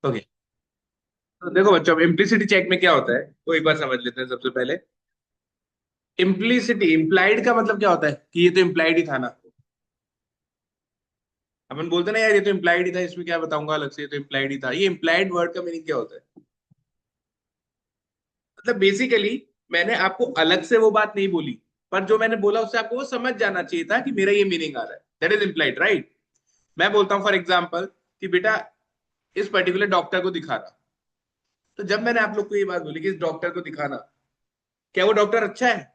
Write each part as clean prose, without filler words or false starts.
Okay. तो देखो बच्चों, अब इम्प्लिसिटी चेक में क्या होता है वो एक बार समझ लेते हैं सबसे पहले। इम्प्लिसिटी, इम्प्लाइड का मतलब क्या होता है कि ये तो इम्प्लाइड ही था ना। अपन बोलते ना यार ये तो इम्प्लाइड ही था, इसमें क्या बताऊंगा अलग से, ये तो इम्प्लाइड ही था। ये इम्प्लाइड वर्ड का मीनिंग क्या होता है? मतलब बेसिकली मैंने आपको अलग से वो बात नहीं बोली, पर जो मैंने बोला उससे आपको वो समझ जाना चाहिए था कि मेरा ये मीनिंग आ रहा है। That is implied, right. मैं बोलता हूँ फॉर एग्जाम्पल कि बेटा इस पर्टिकुलर डॉक्टर को दिखाना। तो जब मैंने आप लोग को ये बात बोली कि इस डॉक्टर को दिखाना, क्या वो डॉक्टर अच्छा है?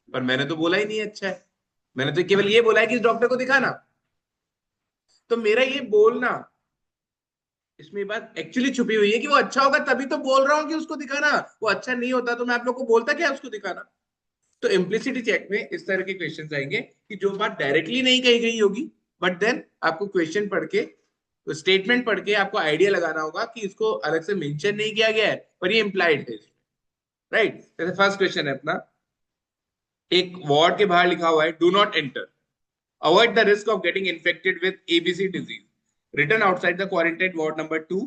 पर मैंने तो बोला ही नहीं है अच्छा है। मैंने तो केवल ये बोला है कि इस डॉक्टर को दिखाना। तो मेरा ये बोलना, इसमें ये बात एक्चुअली छुपी हुई है कि वो अच्छा होगा तभी तो बोल रहा हूँ कि उसको दिखाना। वो अच्छा नहीं होता तो मैं आप लोग को बोलता क्या उसको दिखाना। तो इम्प्लिसिटी चेक में इस तरह के क्वेश्चंस आएंगे कि जो बात डायरेक्टली नहीं कही गई होगी, बट देन आपको क्वेश्चन पढ़ के, स्टेटमेंट पढ़ के आपको आइडिया लगाना होगा कि इसको अलग से मेंशन नहीं किया गया है पर ये इम्प्लाइड है, राइट। जैसे फर्स्ट क्वेश्चन है अपना, एक वार्ड के बाहर लिखा हुआ है do not enter, avoid the risk of getting infected with ABC disease, written outside the quarantine ward number 2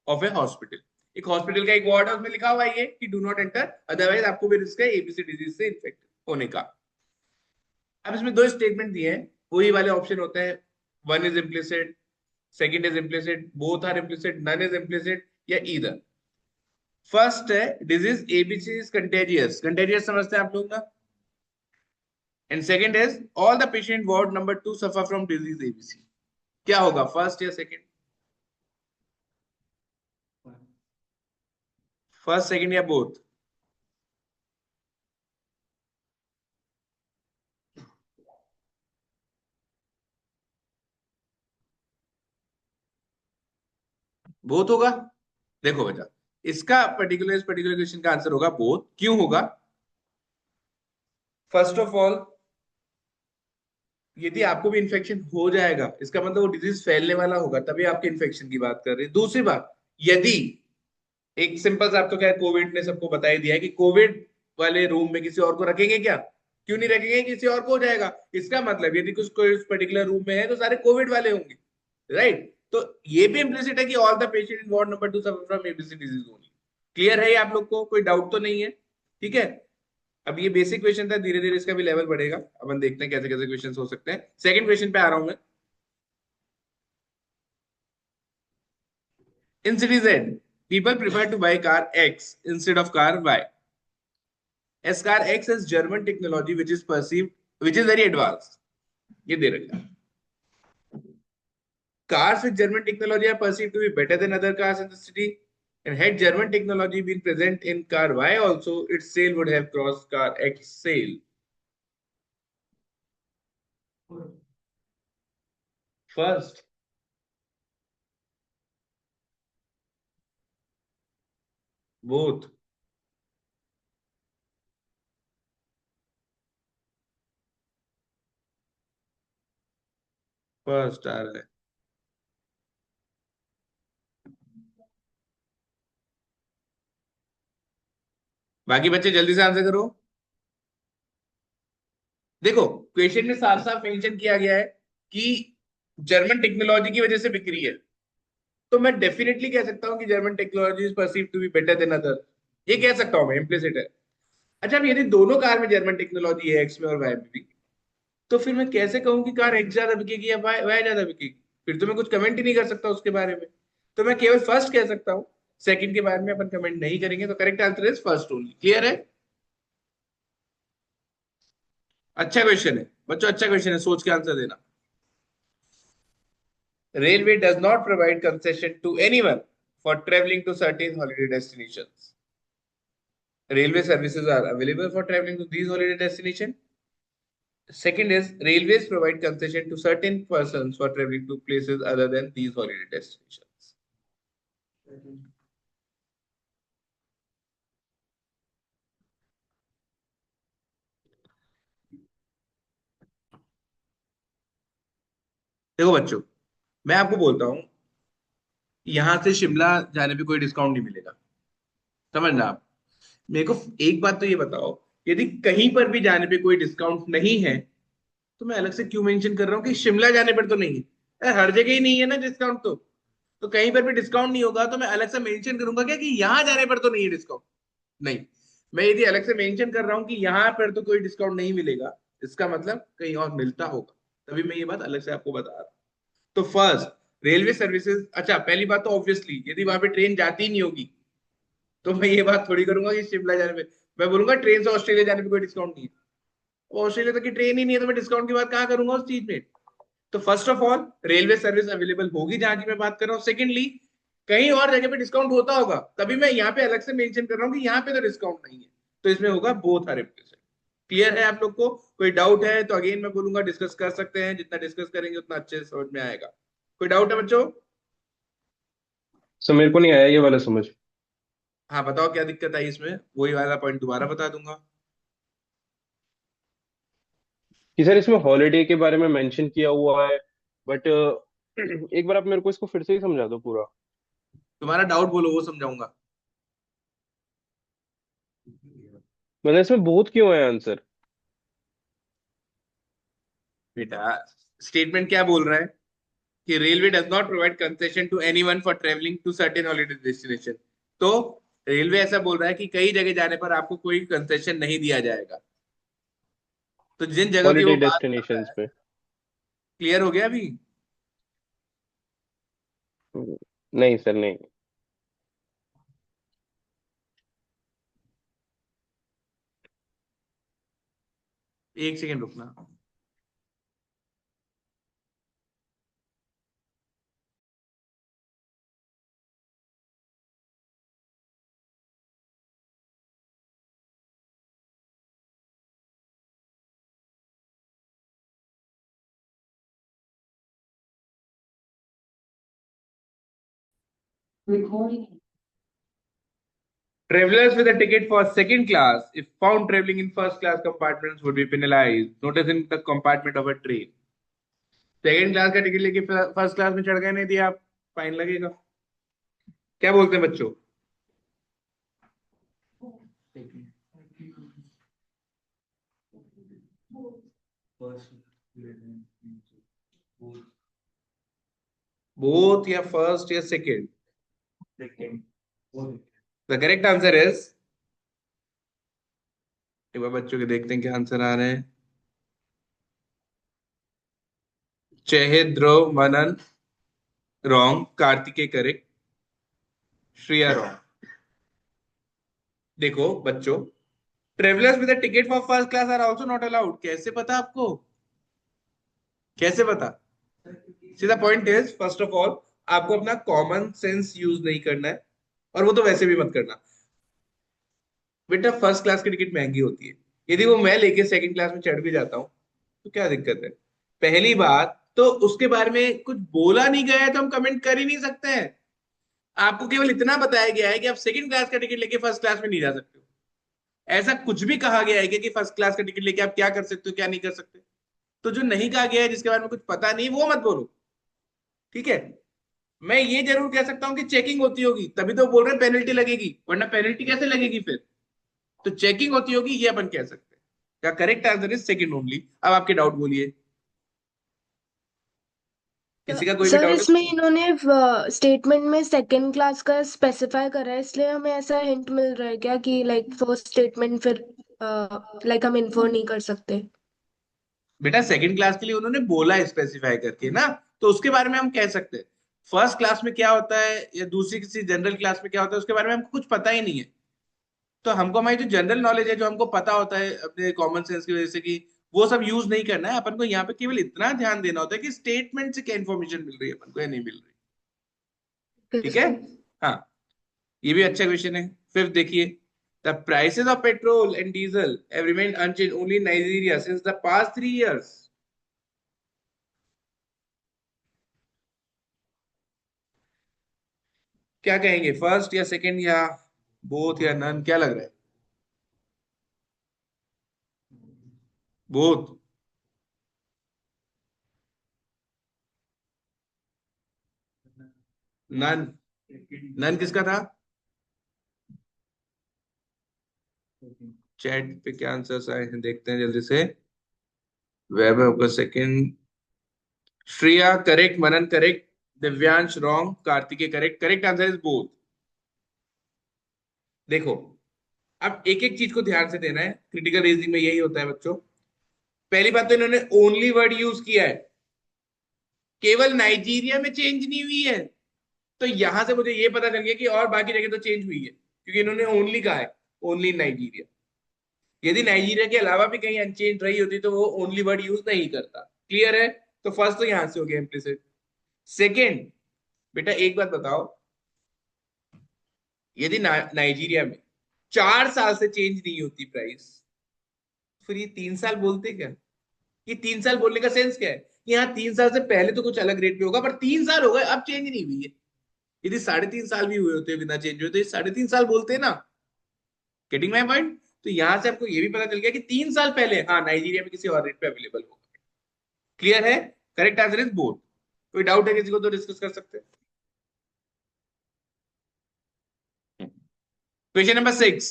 of A hospital. एक हॉस्पिटल का एक वार्ड है, उसमें लिखा हुआ है ये कि डू नॉट एंटर, अदरवाइज आपको भी रिस्क है एबीसी डिजीज से इन्फेक्ट होने का। अब इसमें दो स्टेटमेंट दिए हैं, वही वाले ऑप्शन होते हैं। One is implicit, second is implicit, both are implicit, none is implicit, या ईदर। फर्स्ट है disease ABC is contagious, contagious समझते हैं आप लोग ना। And second is all the patient ward number 2 suffer from disease ABC. क्या होगा, first या सेकंड? फर्स्ट, सेकंड, या बोथ? बोथ होगा। देखो बेटा, इसका पर्टिकुलर, इस पर्टिकुलर क्वेश्चन का आंसर होगा बोथ। क्यों होगा? फर्स्ट ऑफ ऑल, यदि आपको भी इन्फेक्शन हो जाएगा इसका मतलब वो डिजीज फैलने वाला होगा, तभी आपके इन्फेक्शन की बात कर रहे हैं। दूसरी बात, यदि एक सिंपल सा, आप तो क्या कोविड ने सबको बता ही दिया है कि कोविड वाले रूम में किसी और को रखेंगे क्या? क्यों नहीं रखेंगे? किसी और को हो जाएगा। इसका मतलब यदि कुछ कोई उस पर्टिकुलर रूम में है तो सारे कोविड वाले होंगे, राइट। तो ये भी इम्प्लिसिट है कि all the patient in ward number 2 suffer from ABC disease only. Clear है ये आप लोग को? कोई डाउट तो नहीं है? ठीक है। अब ये बेसिक क्वेश्चन था, धीरे धीरे इसका भी लेवल बढ़ेगा। अपन देखते हैं कैसे कैसे क्वेश्चन हो सकते हैं। सेकंड क्वेश्चन पे आ रहा हूं मैं। In city Z, people prefer to buy car X instead of car Y. As car X has German technology which is perceived, which is very advanced. ये दे रखा है। Cars with German technology are perceived to be better than other cars in the city. And had German technology been present in car Y also, its sale would have crossed car X sale. First, both. First आ रहा है। बाकी बच्चे जल्दी से answer करो। देखो, question में साफ साफ मेंशन किया गया है कि जर्मन टेक्नोलॉजी की वजह से बिक्री है। तो मैं डेफिनेटली कह सकता हूँ कि German technology is perceive to be better than other. ये कह सकता हूँ मैं, इम्प्लिसिट है। अच्छा, अब यदि दोनों कार में जर्मन टेक्नोलॉजी है, एक्स में और वाई में भी, तो फिर मैं कैसे कहूँ कि कार एक्स ज्यादा बिकेगी या वाई वाई ज्यादा बिकेगी? फिर तो मैं कुछ कमेंट ही नहीं कर सकता उसके बारे में। तो मैं केवल फर्स्ट कह सकता हूँ, सेकंड के बारे में अपन कमेंट नहीं करेंगे। तो correct answer is first only. Clear है? अच्छा क्वेश्चन है बच्चों, अच्छा क्वेश्चन है, सोच के आंसर देना। Railway does not provide concession to anyone for traveling to certain holiday destinations. Railway services are available for traveling to these holiday destinations. Second is railways provide concession to certain persons for traveling to places other than these holiday destinations. देखो बच्चों, मैं आपको बोलता हूँ, यहां से शिमला जाने पे कोई डिस्काउंट नहीं मिलेगा। समझना आप। मेरे को एक बात तो ये बताओ, यदि कहीं पर भी जाने पे कोई डिस्काउंट नहीं है तो मैं अलग से क्यों मेंशन कर रहा हूँ कि शिमला जाने पर तो नहीं है? हर जगह ही नहीं है ना डिस्काउंट तो। तो कहीं पर भी डिस्काउंट नहीं होगा तो मैं अलग से मेंशन करूंगा क्या कि यहाँ जाने पर तो नहीं है डिस्काउंट? नहीं। मैं यदि अलग से मेंशन कर रहा हूँ कि यहाँ पर तो कोई डिस्काउंट नहीं मिलेगा, इसका मतलब कहीं और मिलता होगा, तभी मैं ये बात अलग से आपको बता रहा हूँ। तो फर्स्ट, रेलवे सर्विसेज, अच्छा पहली बात तो ऑब्वियसली यदि वहां पे ट्रेन जाती ही नहीं होगी तो मैं ये बात थोड़ी करूंगा कि शिमला जाने पे मैं बोलूंगा ट्रेन से ऑस्ट्रेलिया जाने पे कोई डिस्काउंट नहीं है। ऑस्ट्रेलिया तक की ट्रेन ही नहीं है तो मैं डिस्काउंट की बात कहाँ करूंगा उस चीज में? तो first of all railway service available होगी जहां की मैं बात कर रहा हूँ। सेकेंडली, कहीं और जगह पे डिस्काउंट होता होगा तभी मैं यहाँ पे अलग से मेंशन कर रहा हूँ कि यहाँ पे तो डिस्काउंट नहीं है। तो इसमें होगा बोथ आर रिप्लेसेड। क्लियर है आप लोग को? कोई डाउट है तो अगेन मैं बोलूंगा डिस्कस कर सकते हैं, जितना डिस्कस करेंगे उतना अच्छे से समझ में आएगा। कोई डाउट है बच्चों? सर मेरे को नहीं आया ये वाला समझ। हाँ बताओ क्या दिक्कत आई इसमें, वही वाला पॉइंट दोबारा बता दूंगा। कि सर इसमें हॉलीडे के बारे में मेंशन किया हुआ है, बट एक बार आप मेरे को इसको फिर से ही समझा दो पूरा। तुम्हारा डाउट बोलो, वो समझाऊंगा। मतलब इसमें बहुत क्यों है आंसर? बेटा स्टेटमेंट क्या बोल रहा है कि railway does not provide concession to anyone for travelling to certain holiday destination. तो रेलवे ऐसा बोल रहा है कि कई जगह जाने पर आपको कोई कंसेशन नहीं दिया जाएगा। तो जिन जगह की वो हॉलीडे बात कर रहा डेस्टिनेशंस है, पे। क्लियर हो गया अभी? नहीं सर नहीं। एक सेकेंड रुकना। Travelers with a ticket for second class, if found traveling in first class compartments, would be penalized. Notice in the compartment of a train. Second class का टिकट लेके फर्स्ट क्लास में चढ़ गए नहीं दिया आप, फाइन लगेगा। क्या बोलते हैं बच्चों? बोथ या फर्स्ट या second? The correct answer is, एक बार बच्चों के देखते हैं क्या आंसर आ रहे हैं। चेहे Dhruv Manan wrong, Kartikeya correct, Shreya wrong. देखो बच्चों, travellers with ticket for first class are also not allowed. कैसे पता आपको? कैसे पता? सीधा point is, first of all आपको अपना कॉमन सेंस यूज नहीं करना है, और वो तो वैसे भी मत करना। बेटा फर्स्ट क्लास की टिकट महंगी होती है, यदि वो मैं लेके सेकंड क्लास में चढ़ भी जाता हूँ तो क्या दिक्कत है? पहली बात तो उसके बारे में कुछ बोला नहीं गया है तो हम कमेंट कर ही नहीं सकते हैं। आपको केवल इतना बताया गया है कि आप सेकंड क्लास का टिकट लेके फर्स्ट क्लास में नहीं जा सकते हो। ऐसा कुछ भी कहा गया है कि फर्स्ट क्लास का टिकट लेके आप क्या कर सकते हो क्या नहीं कर सकते? तो जो नहीं कहा गया है, जिसके बारे में कुछ पता नहीं, वो मत बोलो। ठीक है? मैं ये जरूर कह सकता हूँ कि चेकिंग होती होगी तभी तो बोल रहे हैं पेनल्टी लगेगी, वरना पेनल्टी कैसे लगेगी फिर? तो चेकिंग होती होगी ये अपन कह सकते हैं। क्या correct answer is second only. अब आपके डाउट बोलिए, किसी का कोई भी सर डाउट है इसमें तो? इन्होंने स्टेटमेंट में सेकंड क्लास का स्पेसिफाई करा है, इसलिए हमें ऐसा हिंट मिल रहा है क्या कि लाइक फर्स्ट स्टेटमेंट फिर लाइक हम इन्फो नहीं कर सकते। बेटा सेकंड क्लास के लिए उन्होंने बोला है स्पेसिफाई करके ना, तो उसके बारे में हम कह सकते हैं। फर्स्ट क्लास में क्या होता है या दूसरी किसी जनरल क्लास में क्या होता है उसके बारे में हमको कुछ पता ही नहीं है। तो हमको हमारी जो जनरल नॉलेज है, जो हमको पता होता है अपने कॉमन सेंस की वजह से, कि वो सब यूज नहीं करना है अपन को। यहाँ पे केवल इतना ध्यान देना होता है कि स्टेटमेंट से क्या इन्फॉर्मेशन मिल रही है अपन को या नहीं मिल रही। ठीक है? हाँ, ये भी अच्छा क्वेश्चन है। फिफ्थ देखिए, the prices of petrol and diesel have remained unchanged only in Nigeria since the past 3 years। क्या कहेंगे, फर्स्ट या सेकंड या बोथ या नन, क्या लग रहा है? बोथ? नन? नन किसका था? चैट पे क्या आंसर्स आए हैं देखते हैं जल्दी से। वैभव का second, Shreya correct, Manan correct, Divyansh wrong, Kartikeya correct. Correct answer is both. देखो, अब एक एक चीज को ध्यान से देना है, क्रिटिकल रीजनिंग में यही होता है बच्चों। पहली बात तो इन्होंने ओनली वर्ड यूज किया है, केवल नाइजीरिया में चेंज नहीं हुई है। तो यहां से मुझे ये पता चल गया कि और बाकी जगह तो चेंज हुई है, क्योंकि इन्होंने ओनली कहा है, ओनली नाइजीरिया। यदि नाइजीरिया के अलावा भी कहीं अनचेंज रही होती तो वो ओनली वर्ड यूज नहीं करता। क्लियर है? तो फर्स्ट तो यहां से हो गया इम्प्लिसिट। सेकेंड, बेटा एक बात बताओ, यदि नाइजीरिया में 4 साल से चेंज नहीं होती प्राइस, फिर ये 3 साल बोलते क्या? ये 3 साल बोलने का सेंस क्या है? यहाँ 3 साल से पहले तो कुछ अलग रेट पे होगा, पर 3 साल हो गए अब चेंज नहीं हुई है। यदि 3.5 साल भी हुए होते बिना चेंज हुए तो ये 3.5 साल बोलते ना। Getting my point? तो यहां से आपको ये भी पता चल गया कि 3 साल पहले हाँ नाइजीरिया में किसी और रेट पे अवेलेबल होगा। क्लियर है? Correct answer is both. कोई डाउट है किसी को तो डिस्कस कर सकते हैं। क्वेश्चन नंबर 6,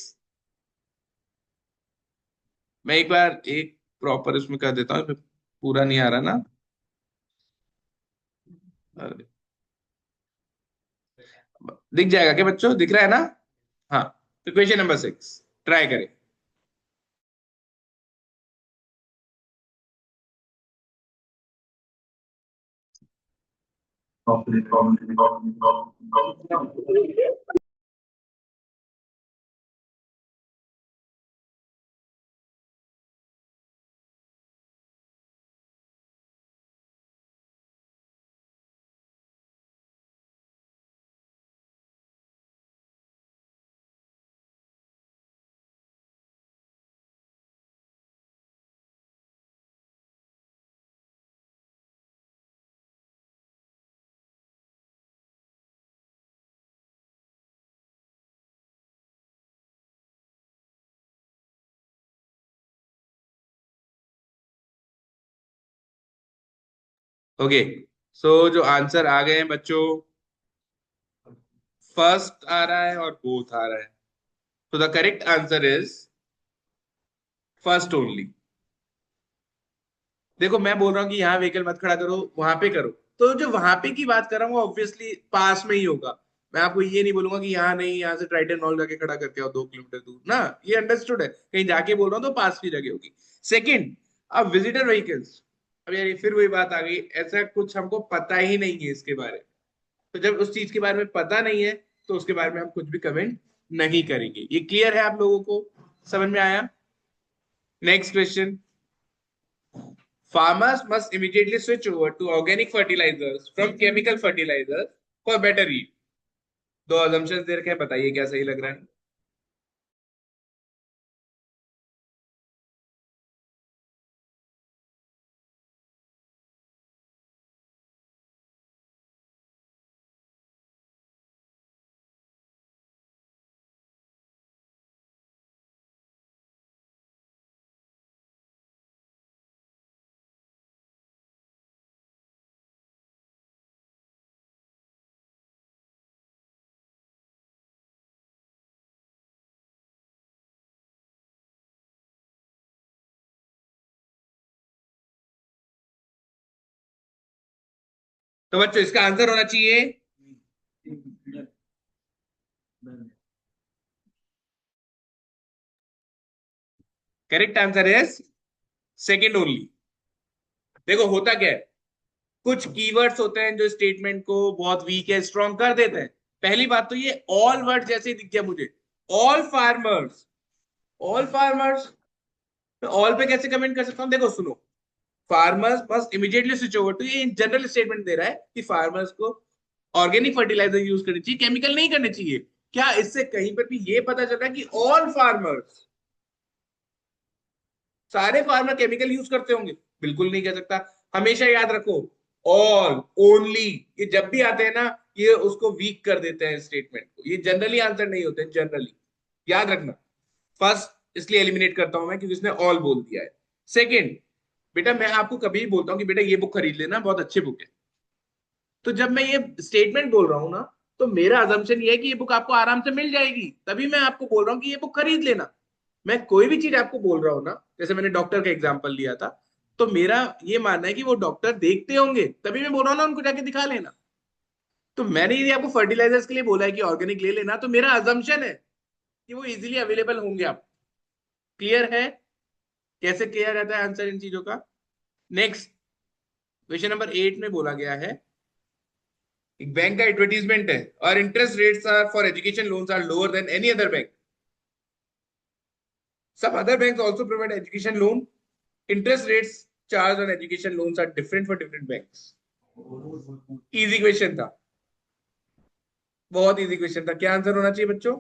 मैं एक बार एक प्रॉपर उसमें कर देता हूँ, पूरा नहीं आ रहा ना। अरे, दिख जाएगा क्या बच्चों? दिख रहा है ना? हाँ, तो क्वेश्चन नंबर 6 ट्राई करें। ओके, सो जो आंसर आ गए हैं बच्चों, फर्स्ट आ रहा है और बोथ आ रहा है। तो the correct answer is first only. देखो मैं बोल रहा हूँ कि यहाँ व्हीकल मत खड़ा करो, वहां पे करो, तो जो वहां पे की बात कर रहा हूँ ऑब्वियसली पास में ही होगा। मैं आपको ये नहीं बोलूंगा कि यहाँ नहीं, यहाँ से ट्राइटन मॉल जाके खड़ा करके आओ 2 किलोमीटर दूर ना। ये अंडरस्टूड है, कहीं जाके बोल रहा हूँ तो पास की जगह होगी। सेकंड, अब विजिटर व्हीकल्स, अब यार ये फिर वही बात आ गई, ऐसा कुछ हमको पता ही नहीं है इसके बारे में। तो जब उस चीज के बारे में पता नहीं है तो उसके बारे में हम कुछ भी कमेंट नहीं करेंगे। ये क्लियर है आप लोगों को? समझ में आया? Next question, farmers must immediately switch over to organic fertilizers from chemical fertilizers for better yield। दो assumptions दे रखे हैं, बताइए क्या सही लग रहा है? तो बच्चों इसका आंसर होना चाहिए, correct answer is second only. देखो होता क्या है, कुछ कीवर्ड्स होते हैं जो स्टेटमेंट को बहुत वीक है स्ट्रॉन्ग कर देते हैं। पहली बात तो ये ऑल वर्ड जैसे ही दिख गया मुझे, all farmers, all farmers, all पे कैसे कमेंट कर सकता हूं? देखो सुनो, farmers must immediately switch over to, ये जनरल स्टेटमेंट दे रहा है कि फार्मर्स को ऑर्गेनिक फर्टिलाइजर यूज करनी चाहिए, केमिकल नहीं करनी चाहिए। क्या इससे कहीं पर भी ये पता चल रहा है कि ऑल फार्मर्स, सारे फार्मर केमिकल यूज करते होंगे? बिल्कुल नहीं कह सकता। हमेशा याद रखो, ऑल, ओनली, ये जब भी आते हैं ना ये उसको वीक कर देते हैं स्टेटमेंट को, ये जनरली आंसर नहीं होते जनरली, याद रखना। फर्स्ट इसलिए एलिमिनेट करता हूं मैं क्योंकि इसने ऑल बोल दिया है। सेकेंड, बेटा मैं आपको कभी भी बोलता हूँ कि बेटा ये बुक खरीद लेना, बहुत अच्छी बुक है, तो जब मैं ये स्टेटमेंट बोल रहा हूं ना तो मेरा अजम्पशन ये है कि ये बुक आपको आराम से मिल जाएगी, तभी मैं आपको बोल रहा हूँ कि ये बुक खरीद लेना। मैं कोई भी चीज आपको बोल रहा हूँ ना, जैसे मैंने डॉक्टर का एग्जाम्पल लिया था, तो मेरा ये मानना है कि वो डॉक्टर देखते होंगे, तभी मैं बोल रहा हूँ ना उनको जाके दिखा लेना। तो मैंने यदि आपको फर्टिलाइजर्स के लिए बोला है कि ऑर्गेनिक ले लेना, तो मेरा अजम्पशन है कि वो इजीली अवेलेबल होंगे। आप क्लियर है कैसे किया जाता है आंसर इन चीजों का? नेक्स्ट क्वेश्चन नंबर 8 में बोला गया है, एक बैंक का एडवर्टीजमेंट है, और interest rates are for education loans are lower than any other bank, some other banks also provide education loan, interest rates charged on education loans are different for different banks. Easy question था, बहुत easy question था। क्या answer होना चाहिए बच्चों?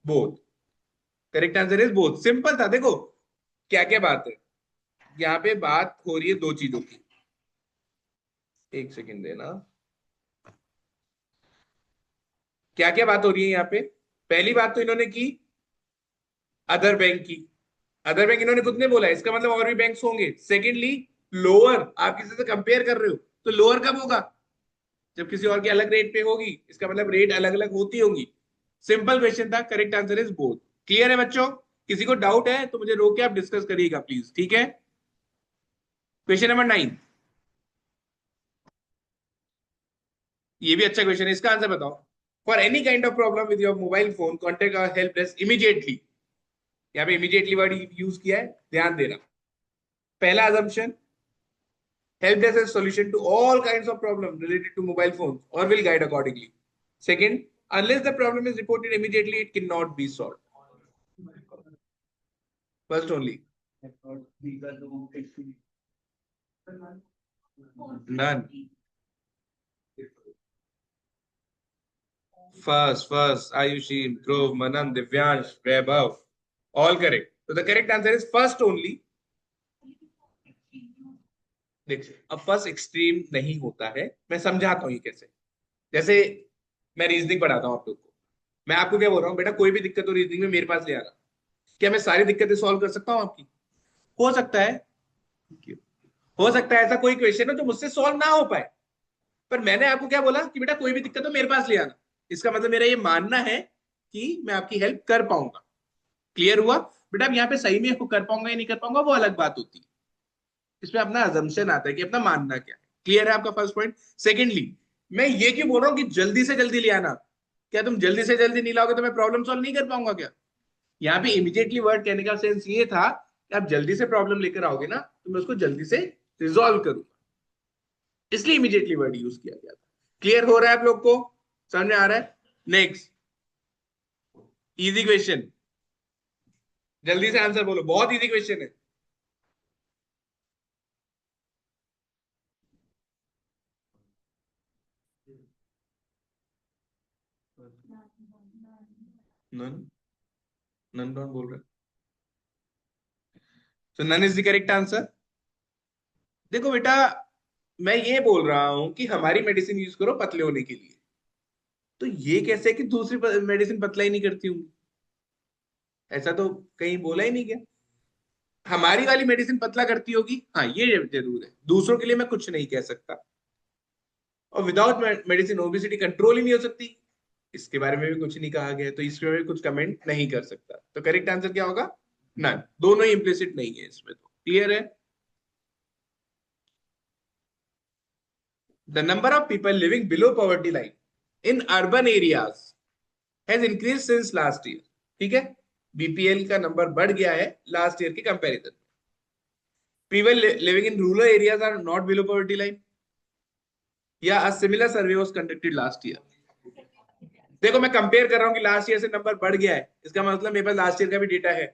Both. Correct answer is both. Simple था। देखो क्या क्या बात है यहाँ पे, बात हो रही है दो चीजों की। एक सेकंड देना। क्या क्या बात हो रही है यहाँ पे? पहली बात तो इन्होंने की अदर बैंक की। अदर बैंक इन्होंने खुद ने बोला, इसका मतलब और भी बैंक्स होंगे। सेकेंडली लोअर, आप किसी से कंपेयर कर रहे हो तो लोअर कब होगा? जब किसी और की अलग रेट पे होगी, इसका मतलब रेट अलग अलग होती होंगी। सिंपल क्वेश्चन था। Correct answer is both. Clear है बच्चों? किसी को डाउट है तो मुझे रोक के आप डिस्कस करिएगा प्लीज, ठीक है? क्वेश्चन नंबर 9, ये भी अच्छा क्वेश्चन है, इसका आंसर बताओ। For any kind of problem with your mobile phone contact our help desk immediately. यहाँ पे इमीडिएटली वर्ड यूज किया है, ध्यान देना। पहला assumption, help desk has solution to all kinds of problems related to mobile phones or will guide accordingly. Second, unless the problem is reported immediately, it cannot be solved. First only. None. First, Ayushi, Dhruv, Manan, Divyansh, Vaibhav. All correct. So the correct answer is first only. देखिए अब first extreme नहीं होता है, मैं समझाता हूँ ये कैसे। जैसे मैं रीजनिंग पढ़ाता हूँ आप लोग को, मैं आपको क्या बोल रहा हूँ, बेटा कोई भी दिक्कत हो रीजनिंग में मेरे पास ले आना। क्या मैं सारी दिक्कतें सॉल्व कर सकता हूँ आपकी? हो सकता है, हो सकता है ऐसा कोई क्वेश्चन हो जो मुझसे सॉल्व ना हो पाए, पर मैंने आपको क्या बोला कि बेटा कोई भी दिक्कत हो मेरे पास ले आना। इसका मतलब मेरा ये मानना है कि मैं आपकी हेल्प कर पाऊंगा। क्लियर हुआ? बेटा अब यहाँ पे सही में कर पाऊंगा या नहीं कर पाऊंगा वो अलग बात होती है, इसमें अपना अजम्पशन आता है कि अपना मानना क्या है। क्लियर है आपका फर्स्ट पॉइंट? सेकेंडली, मैं ये क्यों बोल रहा हूँ कि जल्दी से जल्दी ले आना? क्या तुम जल्दी से जल्दी नहीं लाओगे तो मैं प्रॉब्लम सॉल्व नहीं कर पाऊंगा क्या? यहाँ पे इमीडिएटली वर्ड कहने का सेंस ये था कि आप जल्दी से प्रॉब्लम लेकर आओगे ना तो मैं उसको जल्दी से रिजॉल्व करूंगा, इसलिए इमीडिएटली वर्ड यूज किया गया था। क्लियर हो रहा है आप लोग को? समझ में आ रहा है? नेक्स्ट इजी क्वेश्चन, जल्दी से आंसर बोलो, बहुत इजी क्वेश्चन है। नन, नन कौन बोल रहा है? तो none is the correct answer. देखो बेटा मैं ये बोल रहा हूं कि हमारी मेडिसिन यूज करो पतले होने के लिए, तो ये कैसे कि दूसरी मेडिसिन पतला ही नहीं करती हूँ? ऐसा तो कहीं बोला ही नहीं गया। हमारी वाली मेडिसिन पतला करती होगी, हाँ ये जरूर है, दूसरों के लिए मैं कुछ नहीं कह सकता। और विदाउट मेडिसिन ओबेसिटी कंट्रोल ही नहीं हो सकती, इसके बारे में भी कुछ नहीं कहा गया, तो इसमें भी कुछ कमेंट नहीं कर सकता। तो करेक्ट आंसर क्या होगा? नन। दोनों ही इम्प्लिसिट नहीं है इसमें। तो क्लियर है? The number of people living below poverty line in urban areas has increase since last year. ठीक है, बीपीएल का नंबर बढ़ गया है लास्ट ईयर के कंपैरिजन में। People living in rural areas are not below poverty line, या a similar survey was conducted last year. देखो मैं कंपेयर कर रहा हूं कि लास्ट ईयर से नंबर बढ़ गया है, इसका मतलब मेरे पास लास्ट ईयर का भी डेटा है,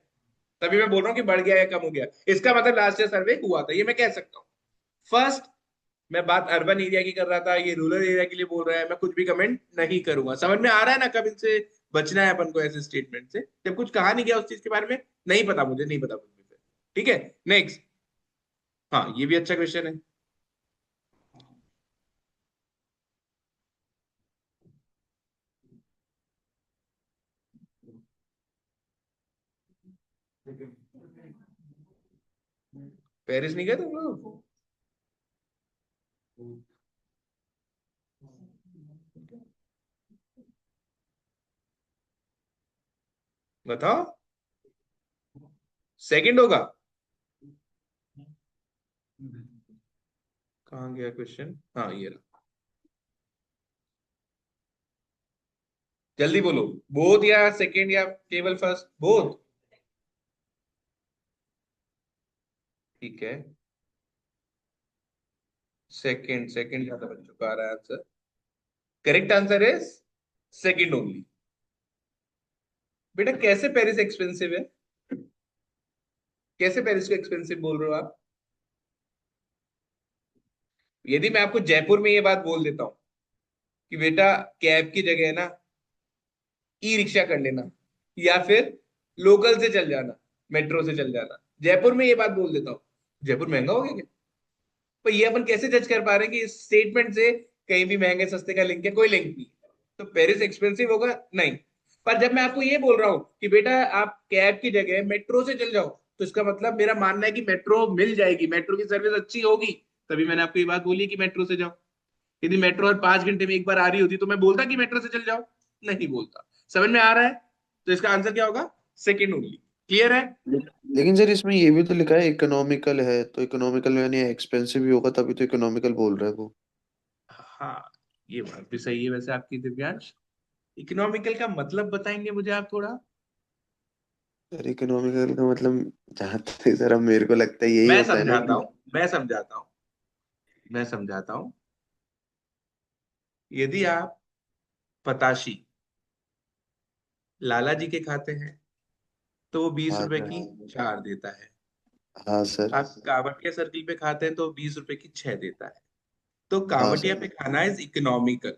तभी मैं बोल रहा हूँ कि बढ़ गया या कम हो गया। इसका मतलब लास्ट ईयर सर्वे हुआ था, ये मैं कह सकता हूँ। फर्स्ट, मैं बात अर्बन एरिया की कर रहा था, ये रूरल एरिया के लिए बोल रहा है, मैं कुछ भी कमेंट नहीं करूंगा। समझ में आ रहा है ना कब इनसे बचना है अपन को, ऐसे स्टेटमेंट से जब कुछ कहा नहीं गया उस चीज के बारे में। नहीं पता मुझे, नहीं पता मुझे। ठीक है, नेक्स्ट। हाँ ये भी अच्छा क्वेश्चन है। पेरिस नहीं गए तुम लोग? बताओ, सेकंड होगा? कहाँ गया क्वेश्चन? हाँ ये रहा। जल्दी बोलो, बोथ या सेकंड या केवल फर्स्ट? बोथ। ठीक है, सेकंड, सेकंड ज्यादा बच्चों का आ रहा है answer. Correct answer is second only. बेटा कैसे पेरिस एक्सपेंसिव है? कैसे पेरिस को एक्सपेंसिव बोल रहे हो आप? यदि मैं आपको जयपुर में ये बात बोल देता हूँ कि बेटा कैब की जगह ना ई रिक्शा कर लेना, या फिर लोकल से चल जाना, मेट्रो से चल जाना, जयपुर में ये बात बोल देता हूँ, जयपुर महंगा हो गया क्या? पर ये अपन कैसे जज कर पा रहे हैं कि इस स्टेटमेंट से कहीं भी महंगे सस्ते का लिंक है? कोई लिंक नहीं। तो पेरिस एक्सपेंसिव होगा? नहीं। पर जब मैं आपको ये बोल रहा हूं कि बेटा आप कैब की जगह मेट्रो से चल जाओ, तो इसका मतलब मेरा मानना है कि मेट्रो मिल जाएगी, मेट्रो की सर्विस अच्छी होगी, तभी मैंने आपको ये बात बोली कि मेट्रो से जाओ। यदि मेट्रो और 5 घंटे में एक बार आ रही होती तो मैं बोलता कि मेट्रो से चल जाओ? नहीं बोलता। समझ में आ रहा है? तो इसका आंसर क्या होगा? Second only. क्लियर है? लेकिन सर इसमें ये भी तो लिखा है इकोनॉमिकल है, तो इकोनॉमिकल यानी एक्सपेंसिव ही होगा, तभी तो इकोनॉमिकल बोल रहा है वो। हाँ, ये बात भी सही है वैसे आपकी दिव्यांश। इकोनॉमिकल का मतलब बताएंगे मुझे आप थोड़ा? सर इकोनॉमिकल का मतलब, जहाँ तक सर अब मेरे को लगता है यही मैं होता है ना समझाता कि। हूँ, मैं समझाता हूँ, मैं समझाता हूँ। यदि आप पताशी लाला जी के खाते हैं तो वो बीस हाँ रुपए सर। की 4 देता है। हाँ सर। आप कावटिया सर्किल पे खाते हैं तो 20 रुपए की 6 देता है। तो हाँ कावटिया सर। पे खाना इज इकोनॉमिकल।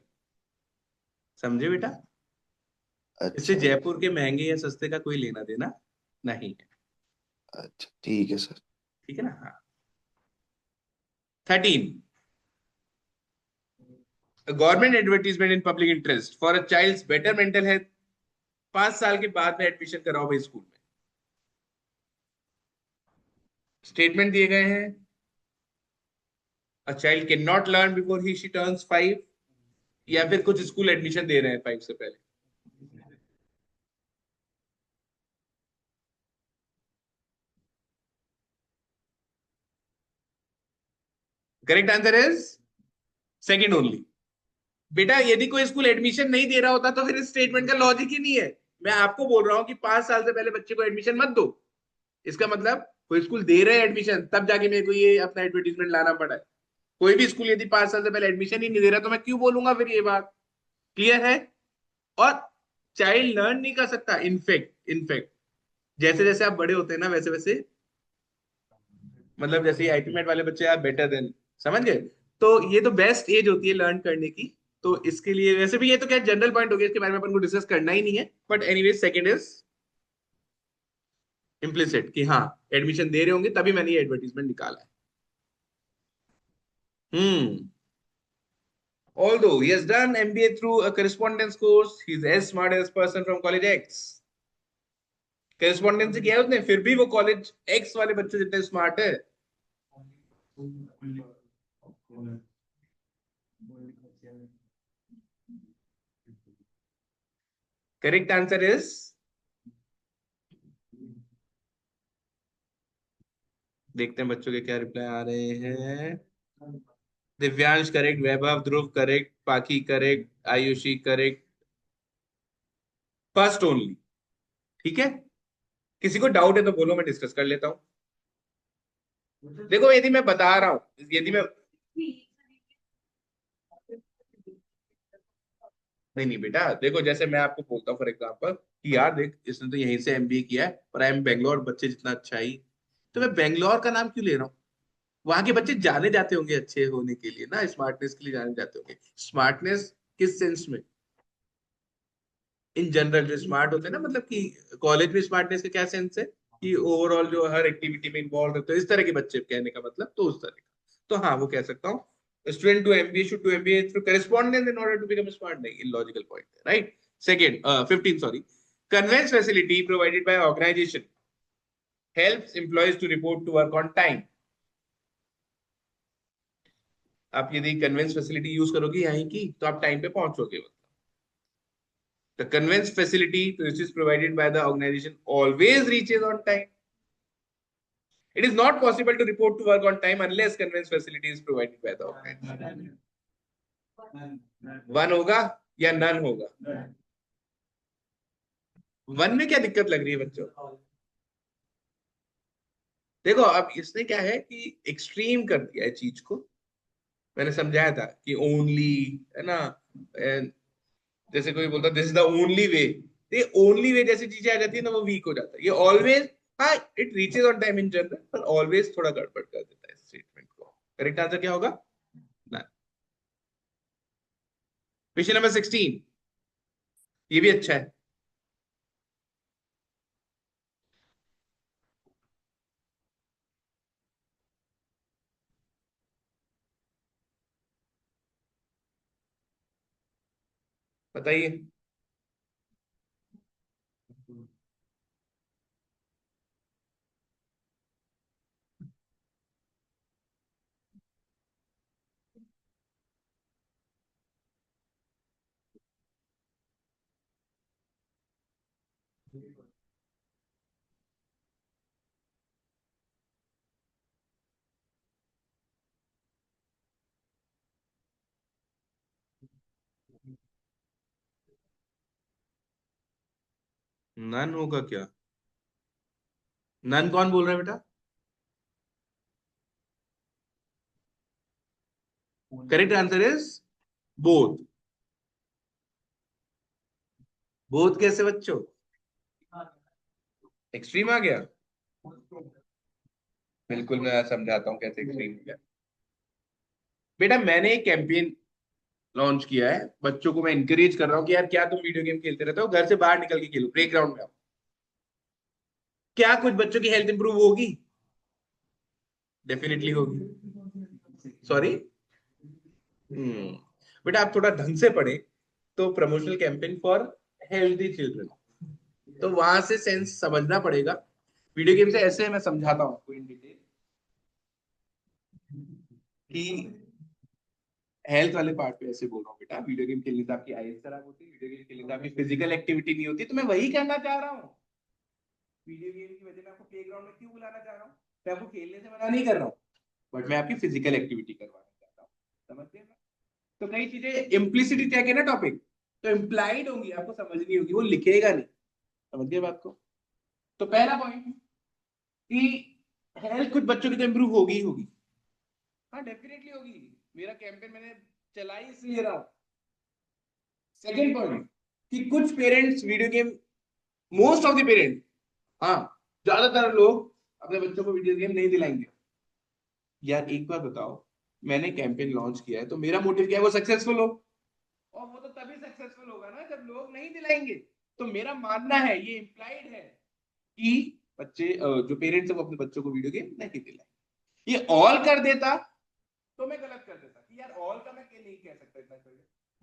समझे बेटा? इससे अच्छा। जयपुर के महंगे या सस्ते का कोई लेना देना नहीं है। अच्छा ठीक है सर। ठीक है ना? हाँ। 13, government advertisement in public interest for a child's better mental health. 5 साल के बाद में एडमिशन कराओ भाई स्कूल में। स्टेटमेंट दिए गए हैं, a child can not learn before he she turns 5, या फिर कुछ स्कूल एडमिशन दे रहे हैं 5 से पहले। Correct answer is second only. बेटा यदि कोई स्कूल एडमिशन नहीं दे रहा होता तो फिर इस स्टेटमेंट का लॉजिक ही नहीं है। मैं आपको बोल रहा हूं कि 5 साल से पहले बच्चे को एडमिशन मत दो। इसका मतलब कोई स्कूल दे रहे हैं एडमिशन, तब जाके मेरे को ये अपना एडवर्टीजमेंट लाना पड़ा है। कोई भी स्कूल यदि 5 साल से पहले एडमिशन ही नहीं दे रहा तो मैं क्यों बोलूंगा फिर ये बात? क्लियर है? और चाइल्ड लर्न नहीं कर सकता। इनफेक्ट जैसे जैसे आप बड़े होते हैं ना, वैसे वैसे मतलब जैसे आईपी मेट वाले बच्चे आर बेटर देन, समझ गए? तो ये तो बेस्ट एज होती है लर्न करने की। तो इसके लिए वैसे भी ये तो क्या जनरल पॉइंट हो गया, इसके बारे में अपन को डिस्कस करना ही नहीं है। But anyway second is implicit कि हाँ एडमिशन दे रहे होंगे तभी मैंने ये एडवर्टीजमेंट निकाला है। हम्म। Although he has done MBA through a correspondence course, he's as smart as person from college X. Correspondence किया है उसने, फिर भी वो कॉलेज एक्स वाले बच्चों जितने स्मार्ट है। करेक्ट आंसर इज, देखते हैं बच्चों के क्या रिप्लाई आ रहे हैं। दिव्यांश करेक्ट, वैभव ध्रुव करेक्ट, पाखी correct, Ayushi correct, first only. ठीक है, किसी को डाउट है तो बोलो, मैं डिस्कस कर लेता हूँ। देखो यदि मैं बता रहा हूं, यदि मैं नहीं नहीं बेटा देखो, जैसे मैं आपको बोलता हूँ फॉर एग्जांपल कि यार देख इसने तो यहीं से एमबीए किया है और आई एम बेंगलोर, बच्चे जितना अच्छा ही, तो मैं बेंगलोर का नाम क्यों ले रहा हूँ? वहां के बच्चे जाने जाते होंगे अच्छे होने के लिए ना, स्मार्टनेस के लिए जाने जाते होंगे। स्मार्टनेस किस सेंस में? इन जनरल जो स्मार्ट होते हैं ना, मतलब कि कॉलेज में स्मार्टनेस का क्या सेंस है कि ओवरऑल जो हर एक्टिविटी में इन्वॉल्व रहते हैं, इस तरह के बच्चे कहने का मतलब, तो उस तरह का। तो हाँ वो कह सकता हूँ student to MBA should do MBA through correspondence in order to become smart. नहीं, इलॉजिकल पॉइंट है, right? Second 15 sorry, conveyance facility provided by organisation helps employees to report to work on time. आप यदि convince facility use करोगे यहीं की तो आप time पे पहुंचोगे। The conveyance facility which is provided by the organization always reaches on time. It is not possible to report to work on time unless conveyance facility is provided by the organization. One होगा या none होगा? One में क्या दिक्कत लग रही है बच्चों? देखो अब इसने क्या है कि एक्सट्रीम कर दिया है चीज को। मैंने समझाया था कि ओनली, है ना, जैसे कोई बोलता this is the only way, ये ओनली वे जैसी चीजें आ जाती है ना वो वीक हो जाता है। ये ऑलवेज, हाँ it reaches on time in general, पर ऑलवेज थोड़ा गड़बड़ कर देता है स्टेटमेंट को। करेक्ट आंसर क्या होगा? ना। क्वेश्चन नंबर 16, ये भी अच्छा है। बताइए। नन होगा क्या? नन कौन बोल रहा है बेटा? Correct answer is both. Both कैसे बच्चों? एक्सट्रीम आ गया। बिल्कुल मैं समझाता हूँ कैसे एक्सट्रीम गया। बेटा मैंने एक कैंपेन लॉन्च किया है, बच्चों को मैं इंकरेज कर रहा हूँ कि यार क्या तुम वीडियो गेम खेलते रहते हो, घर से बाहर निकल के खेलो, प्ले ग्राउंड में आओ। क्या कुछ बच्चों की हेल्थ इंप्रूव होगी? डेफिनेटली होगी। सॉरी। बेटा आप थोड़ा ढंग से पढ़े तो promotional campaign for healthy children, तो वहां से सेंस समझना पड़ेगा। वीडियो गेम से ऐसे मैं समझाता हूँ आपको इन डिटेल कि हेल्थ वाले पार्ट पे ऐसे बोल रहा हूँ बेटा, वीडियो गेम खेलने से आपकी आईज खराब होती है, वीडियो गेम खेलने से आपकी फिजिकल एक्टिविटी नहीं होती, तो मैं वही कहना चाह रहा हूँ। वीडियो गेम की वजह मैं आपको प्लेग्राउंड में क्यों बुलाना चाह रहा हूँ? मैं आपको खेलने से मना नहीं कर रहा हूँ, बट मैं आपकी फिजिकल एक्टिविटी करवाना चाहता हूँ। समझते हैं ना? तो कई चीजें इम्प्लिसिटी तय है ना टॉपिक, तो इम्प्लाइड होंगी, आपको समझनी होगी, वो लिखेगा नहीं। समझ गए बात को? तो पहला पॉइंट कि हेल्थ कुछ बच्चों की तो इंप्रूव होगी ही होगी। हाँ डेफिनेटली होगी, मेरा कैंपेन मैंने चला ही इसलिए रहा हूँ। सेकेंड पॉइंट कि कुछ parents video game, most of the parent, हाँ ज्यादातर लोग अपने बच्चों को वीडियो गेम नहीं दिलाएंगे। यार एक बार बताओ, मैंने कैंपेन लॉन्च किया है तो मेरा मोटिव क्या है? वो सक्सेसफुल हो, और वो तो तभी सक्सेसफुल होगा ना जब लोग नहीं दिलाएंगे। तो मेरा मानना है, ये इम्प्लाइड है कि बच्चे जो पेरेंट्स है वो अपने बच्चों को वीडियो गेम नहीं दिलाएंगे। ये ऑल कर देता तो मैं गलत कर देता कि यार ऑल का मैं नहीं कह सकता इतना कर,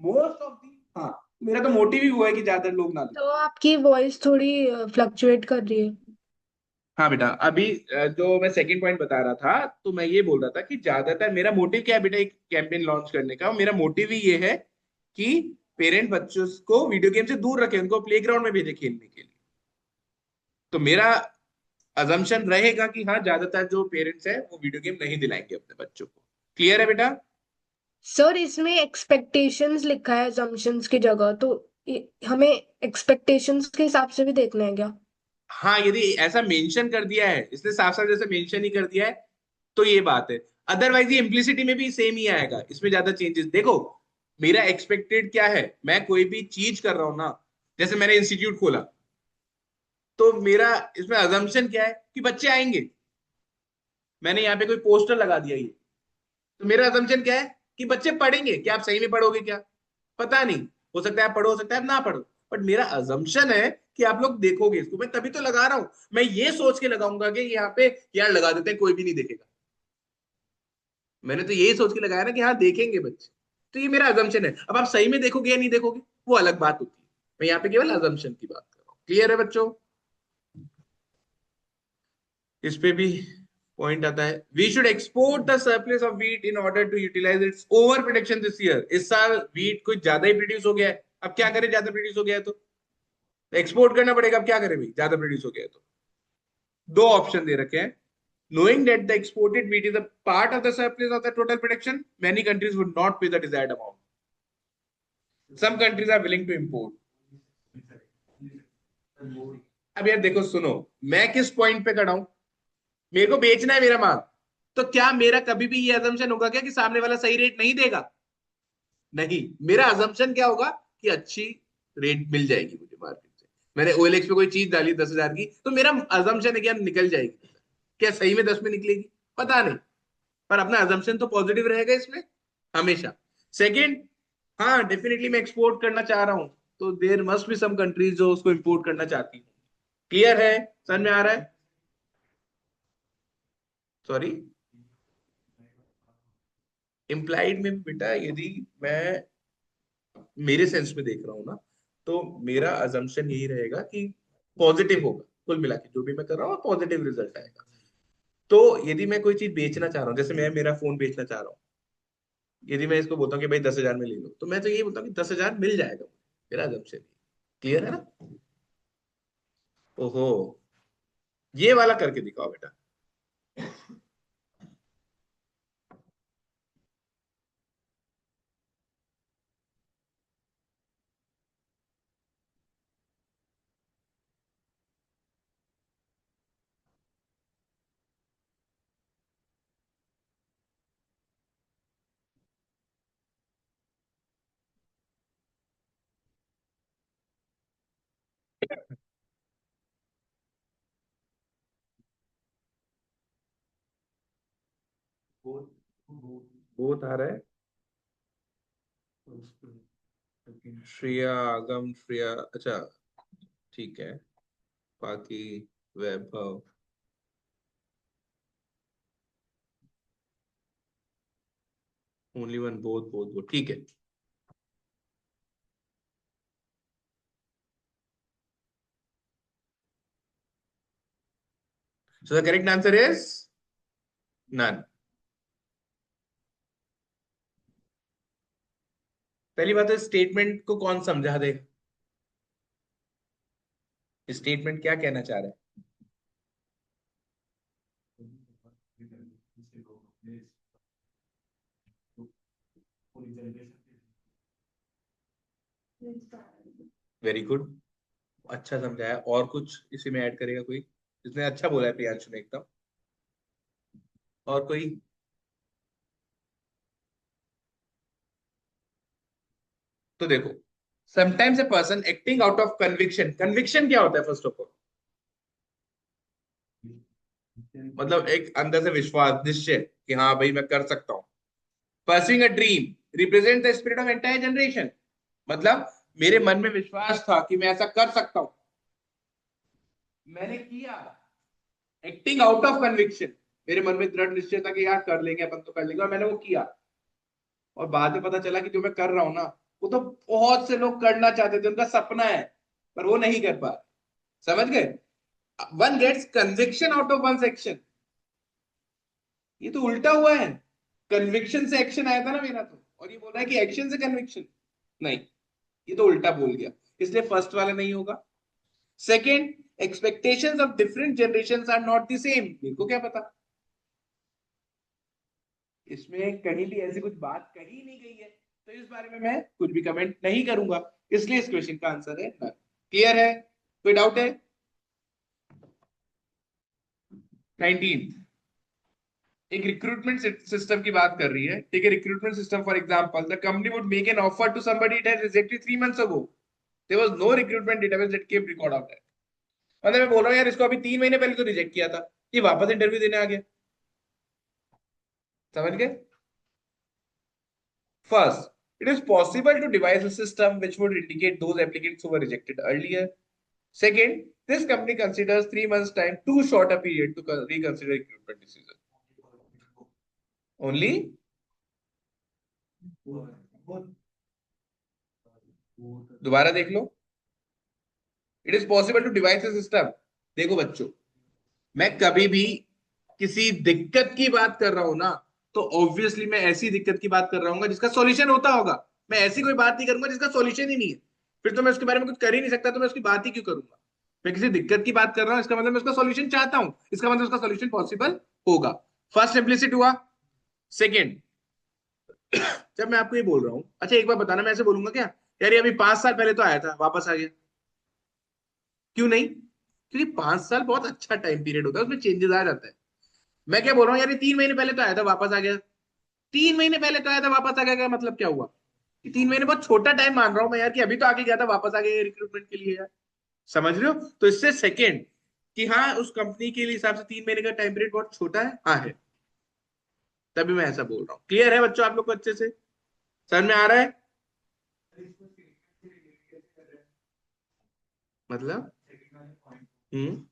मोस्ट ऑफ दी, हाँ मेरा तो मोटिव ही वो है कि ज्यादा लोग ना दें। तो आपकी वॉइस थोड़ी फ्लक्चुएट कर रही है। हाँ बेटा अभी जो मैं सेकंड पॉइंट बता रहा था, तो मैं ये बोल रहा था कि ज्यादातर मेरा मोटिव क्या है बेटा एक कैंपेन लॉन्च करने का, मेरा मोटिव ही ये है कि पेरेंट बच्चों को वीडियो गेम से दूर रखे, उनको प्लेग्राउंड में भेजे खेलने के लिए। तो मेरा अजम्पशन रहेगा कि हाँ ज्यादातर जो पेरेंट्स है वो वीडियो गेम नहीं दिलाएंगे अपने बच्चों को। क्लियर है बेटा? सर इसमें एक्सपेक्टेशंस लिखा है assumptions की जगह, तो हमें एक्सपेक्टेशंस के हिसाब से भी देखना है क्या? हाँ यदि ऐसा मेंशन कर दिया है, इसने साफ साफ जैसे मेंशन ही कर दिया है, तो ये बात है। अदरवाइज ये इम्प्लिसिटी में भी सेम ही आएगा, इसमें ज्यादा चेंजेस देखो। मेरा एक्सपेक्टेड क्या है, मैं कोई भी चीज कर रहा हूं ना, जैसे मैंने इंस्टीट्यूट खोला, तो मेरा इसमें अजम्पशन क्या है कि बच्चे आएंगे। मैंने यहाँ पे कोई पोस्टर लगा दिया ये, तो मेरा अजम्पशन क्या है कि बच्चे पढ़ेंगे। क्या आप सही में पढ़ोगे क्या? पता नहीं, हो सकता है आप पढ़ो, हो सकता है आप ना पढ़ो, बट मेरा अजम्पशन है कि आप लोग देखोगे इसको, मैं तभी तो लगा रहा हूं। मैं ये सोच के लगाऊंगा कि यहाँ पे यार लगा देते हैं कोई भी नहीं देखेगा, मैंने तो यही सोच के लगाया ना कि हाँ देखेंगे बच्चे। तो ये मेरा अजम्पशन है, अब आप सही में देखोगे या नहीं देखोगे वो अलग बात होती है। मैं यहाँ पे केवल अजम्पशन की बात कर रहा हूँ। क्लियर है बच्चों? इस पे भी पॉइंट आता है, we should export the surplus of wheat in order to utilise its over production this year. इस साल व्हीट कुछ ज्यादा ही प्रोड्यूस हो गया है, अब क्या करें? ज्यादा प्रोड्यूस हो गया है तो एक्सपोर्ट करना पड़ेगा, अब क्या करें भाई, ज्यादा प्रोड्यूस हो गया है तो। दो ऑप्शन दे रखे हैं। Knowing that the exported wheat is a part of the surplus of the total production, many countries would not pay the desired amount. Some countries are willing to import. अब यार देखो सुनो, मैं किस पॉइंट पे खड़ा हूं, मेरे को बेचना है मेरा माल, तो क्या मेरा कभी भी ये अजम्पशन होगा क्या कि सामने वाला सही रेट नहीं देगा? नहीं, मेरा अजम्पशन क्या होगा कि अच्छी रेट मिल जाएगी मुझे मार्केट से। मैंने OLX पे कोई चीज डाली 10,000 की, तो मेरा अजम्पशन है कि यार निकल जाएगी। क्या सही में 10 में निकलेगी? पता नहीं, पर अपना अजम्पशन तो पॉजिटिव रहेगा इसमें हमेशा। सेकंड, हाँ डेफिनेटली मैं एक्सपोर्ट करना चाह रहा हूं, तो there must be some countries जो उसको इंपोर्ट करना चाहती हूँ। क्लियर है? समझ में आ रहा है? सॉरी, इम्प्लाइड में बेटा यदि मैं मेरे सेंस में देख रहा हूं ना, तो मेरा अजम्पशन यही रहेगा कि पॉजिटिव होगा, कुल मिला के जो भी मैं कर रहा हूँ पॉजिटिव रिजल्ट आएगा। तो यदि मैं कोई चीज बेचना चाह रहा हूँ, जैसे मैं मेरा फोन बेचना चाह रहा हूँ, यदि मैं इसको बोलता हूँ कि भाई 10,000 में ले लो, तो मैं तो यही बोलता हूँ कि 10,000 मिल जाएगा, मेरा अजम्पशन। क्लियर है ना? ओहो, ये वाला करके दिखाओ बेटा। बोथ आ रहा है। श्रेया, आगम, श्रेया, अच्छा ठीक है। बाकी Vaibhav, only one, both both both, ठीक है। So the correct answer is none. पहली बात है, स्टेटमेंट को कौन समझा दे? स्टेटमेंट क्या कहना चाह रहा है? वेरी गुड, अच्छा समझाया। और कुछ इसी में ऐड करेगा कोई? इसने अच्छा बोला है प्रियांशु ने एकदम। और कोई? तो देखो, sometimes a person acting out of conviction, conviction क्या होता है फर्स्ट ऑफ ऑल? मतलब एक अंदर से विश्वास, निश्चय कि हाँ भाई मैं कर सकता हूँ। Pursuing a dream represent the spirit of entire generation, मतलब मेरे मन में विश्वास था कि मैं ऐसा कर सकता हूँ, मैंने किया। एक्टिंग आउट ऑफ कन्विक्शन, मेरे मन में दृढ़ निश्चय था कि यार कर लेंगे अपन, तो कर लेंगे, और मैंने वो किया। और बाद में पता चला कि जो मैं कर रहा हूं ना, वो तो बहुत से लोग करना चाहते थे, उनका सपना है, पर वो नहीं कर पा रहे। समझ गए? One gets conviction out of one action. ये तो उल्टा हुआ है, कन्विक्शन से एक्शन आया था ना मेरा, तो और ये बोल रहा है कि एक्शन से कन्विक्शन। नहीं, ये तो उल्टा बोल गया, इसलिए फर्स्ट वाला नहीं होगा। Second, expectations of different generations are not the same, मेरे को क्या पता, इसमें कहीं भी ऐसी कुछ बात कही नहीं गई है, तो इस बारे में मैं कुछ भी कमेंट नहीं करूंगा, इसलिए इस क्वेश्चन का आंसर है नन। क्लियर है? कोई डाउट है? 19, एक रिक्रूटमेंट सिस्टम की बात कर रही है, ठीक है। Recruitment system, for example, the company would make an offer to somebody it has rejected 3 months ago, there was no recruitment database that kept record of that. मतलब मैं बोल रहा हूँ यार, इसको अभी 3 महीने पहले तो रिजेक्ट किया था, ये वापस इंटरव्यू देने आ गया। समझ गए? First, it is possible to devise a system which would indicate those applicants who were rejected earlier. Second, this company considers 3 months' time too short a period to reconsider recruitment decision. Only दोबारा देख लो। It is possible to devise a system. देखो बच्चों, मैं कभी भी किसी दिक्कत की बात कर रहा हूं ना, तो ऑब्वियसली मैं ऐसी दिक्कत की बात कर रहा हूँ जिसका सॉल्यूशन होता होगा। मैं ऐसी कोई बात नहीं करूंगा जिसका सॉल्यूशन ही नहीं है, फिर तो मैं उसके बारे में कुछ कर ही नहीं सकता, तो मैं उसकी बात ही क्यों करूंगा? मैं किसी दिक्कत की बात कर रहा हूँ, इसका मतलब मैं उसका सॉल्यूशन चाहता हूँ, इसका मतलब उसका सॉल्यूशन पॉसिबल होगा। फर्स्ट इम्प्लिसिट हुआ। सेकेंड, जब मैं आपको ये बोल रहा हूँ, अच्छा एक बार बताना, मैं ऐसे बोलूंगा क्या यार ये अभी 5 साल पहले तो आया था, वापस आ गया? क्यों नहीं? क्योंकि 5 साल बहुत अच्छा टाइम पीरियड होता है, उसमें चेंजेस आ जाता है। मैं क्या बोल रहा हूँ यार, ये 3 महीने पहले तो आया था वापस आ गया। 3 महीने पहले तो आया था वापस आ गया, क्या मतलब क्या हुआ? कि 3 महीने बहुत छोटा टाइम मान रहा हूं मैं यार, कि अभी तो आके गया था वापस आ गया रिक्रूटमेंट के लिए यार। समझ रहे हो? तो इससे सेकेंड, कि हाँ उस कंपनी के लिए हिसाब से 3 महीने का टाइम पीरियड बहुत छोटा है, हाँ है। तभी मैं ऐसा बोल रहा हूँ। क्लियर है बच्चों आप लोग को अच्छे से? समझ में आ रहा है? मतलब हम्म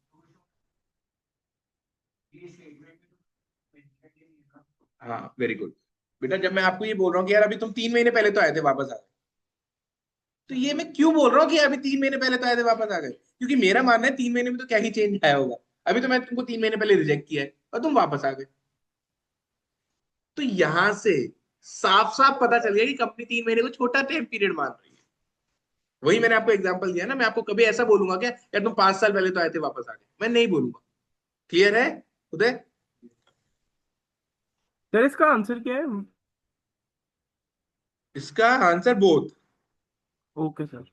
हाँ वेरी गुड। बेटा जब मैं आपको ये बोल रहा हूँ कि यार अभी तुम 3 महीने पहले तो आए थे वापस आ गए, तो ये मैं क्यों बोल रहा हूँ कि अभी 3 महीने पहले तो आए थे वापस आ गए? क्योंकि मेरा मानना है 3 महीने में तो क्या ही चेंज आया होगा। अभी तो मैं तुमको 3 महीने पहले रिजेक्ट किया है और तुम वापस आ गए। तो यहां से साफ साफ पता चल गया कि कंपनी 3 महीने को छोटा टाइम पीरियड मान रही है। वही मैंने आपको एग्जांपल दिया ना। मैं आपको कभी ऐसा बोलूंगा क्या यार तुम 5 साल पहले तो आए थे वापस आ गए? मैं नहीं बोलूंगा। क्लियर है उदय? सर इसका आंसर क्या है? इसका answer both. Okay sir.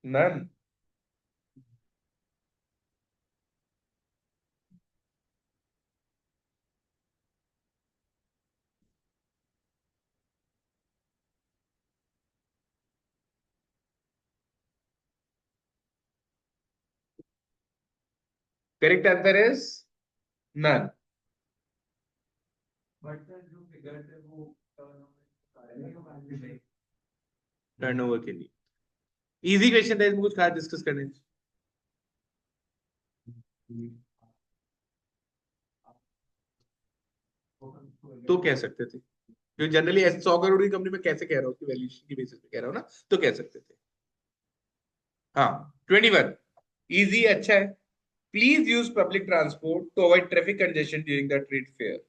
None. Correct answer is none. Turnover के लिए इजी क्वेश्चन था, इसमें कुछ खास डिस्कस करने। तो कह सकते थे, जो जनरली 100 करोड़ की कंपनी में कैसे कह रहा हूँ, उसकी वैल्यूएशन की बेसिस पे कह रहा हूँ ना, तो कह सकते थे। हाँ 21 इजी अच्छा है। Please use public transport to avoid traffic congestion during the trade fair.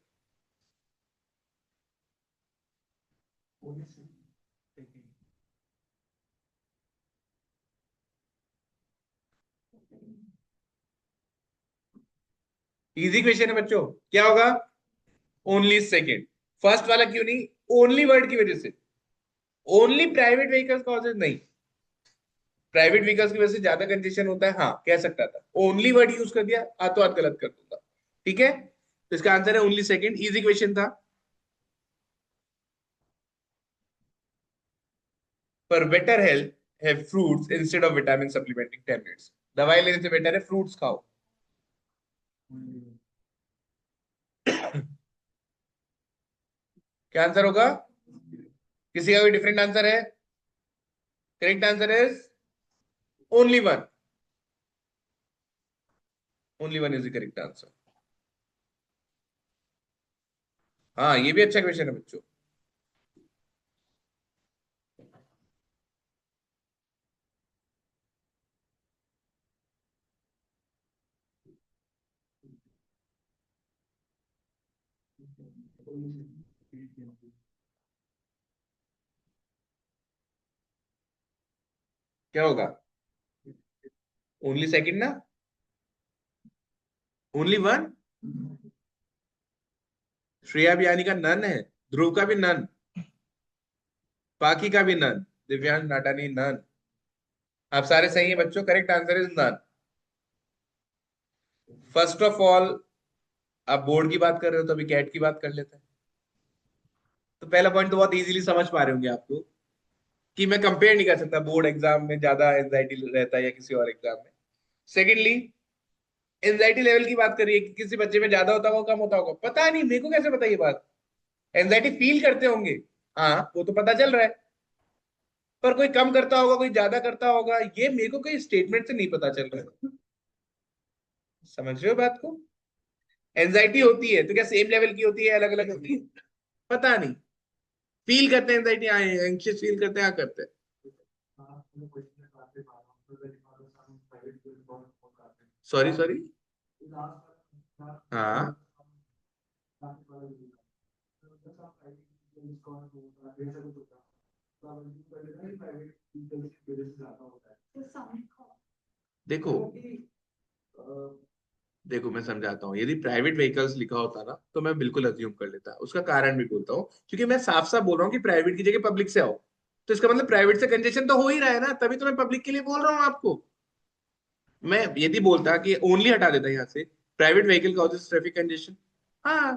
Easy question है बच्चों। क्या होगा? Only second. फर्स्ट वाला क्यों नहीं? ओनली वर्ड की वजह से। ओनली प्राइवेट व्हीकल्स कॉजेज नहीं। प्राइवेट व्हीकल्स की वजह से ज्यादा कंजेशन होता है, हाँ कह सकता था। ओनली वर्ड यूज कर दिया, हाथों हाथ गलत कर दूंगा। ठीक है, तो इसका आंसर है ओनली सेकेंड। इजी क्वेश्चन था। पर better health have fruits instead of vitamin supplementing tablets. दवाई लेने से बेटर है फ्रूट्स खाओ। क्या आंसर होगा? किसी का भी डिफरेंट आंसर है? Correct answer is only one. Only one is the correct answer. हाँ ये भी अच्छा क्वेश्चन है बच्चों। क्या होगा? ओनली सेकंड ना? Only one. श्रेया बियानी का नन है, ध्रुव का भी नन, पाकी का भी नन, दिव्यांश नाटानी नन। आप सारे सही हैं बच्चों। Correct answer is none. First of all, आप बोर्ड की बात कर रहे हो तो अभी कैट की बात कर लेते हैं। तो पहला पॉइंट तो बहुत इजीली समझ पा रहे होंगे आपको, कि मैं कंपेयर नहीं कर सकता बोर्ड एग्जाम में ज्यादा एंजाइटी रहता है या किसी और एग्जाम में। सेकेंडली, एंजाइटी लेवल की बात करिए कि किसी बच्चे में ज्यादा होता होगा कम होता होगा, पता नहीं, मेरे को कैसे पता ये बात? एंजाइटी फील करते होंगे, हाँ वो तो पता चल रहा है। पर कोई कम करता होगा, कोई ज्यादा करता होगा, ये मेरे को कोई स्टेटमेंट से नहीं पता चल रहा है। समझ रहे हो बात को? एंजाइटी होती है तो क्या सेम लेवल की होती है, अलग अलग होती है? पता नहीं। फील करते हैं एंजाइटी, आए एंग्शियस फील करते हैं, करते हैं। Sorry sorry. हाँ देखो देखो मैं समझाता हूँ, यदि प्राइवेट व्हीकल्स लिखा होता ना तो मैं बिल्कुल अज्यूम कर लेता। उसका कारण भी बोलता हूँ, क्योंकि मैं साफ साफ बोल रहा हूँ कि प्राइवेट की जगह पब्लिक से आओ, तो इसका मतलब प्राइवेट से कंजेशन तो हो ही रहा है ना, तभी तो मैं पब्लिक के लिए बोल रहा हूँ आपको। मैं यदि बोलता कि ओनली हटा देता यहाँ से, private vehicle causes traffic congestion, हाँ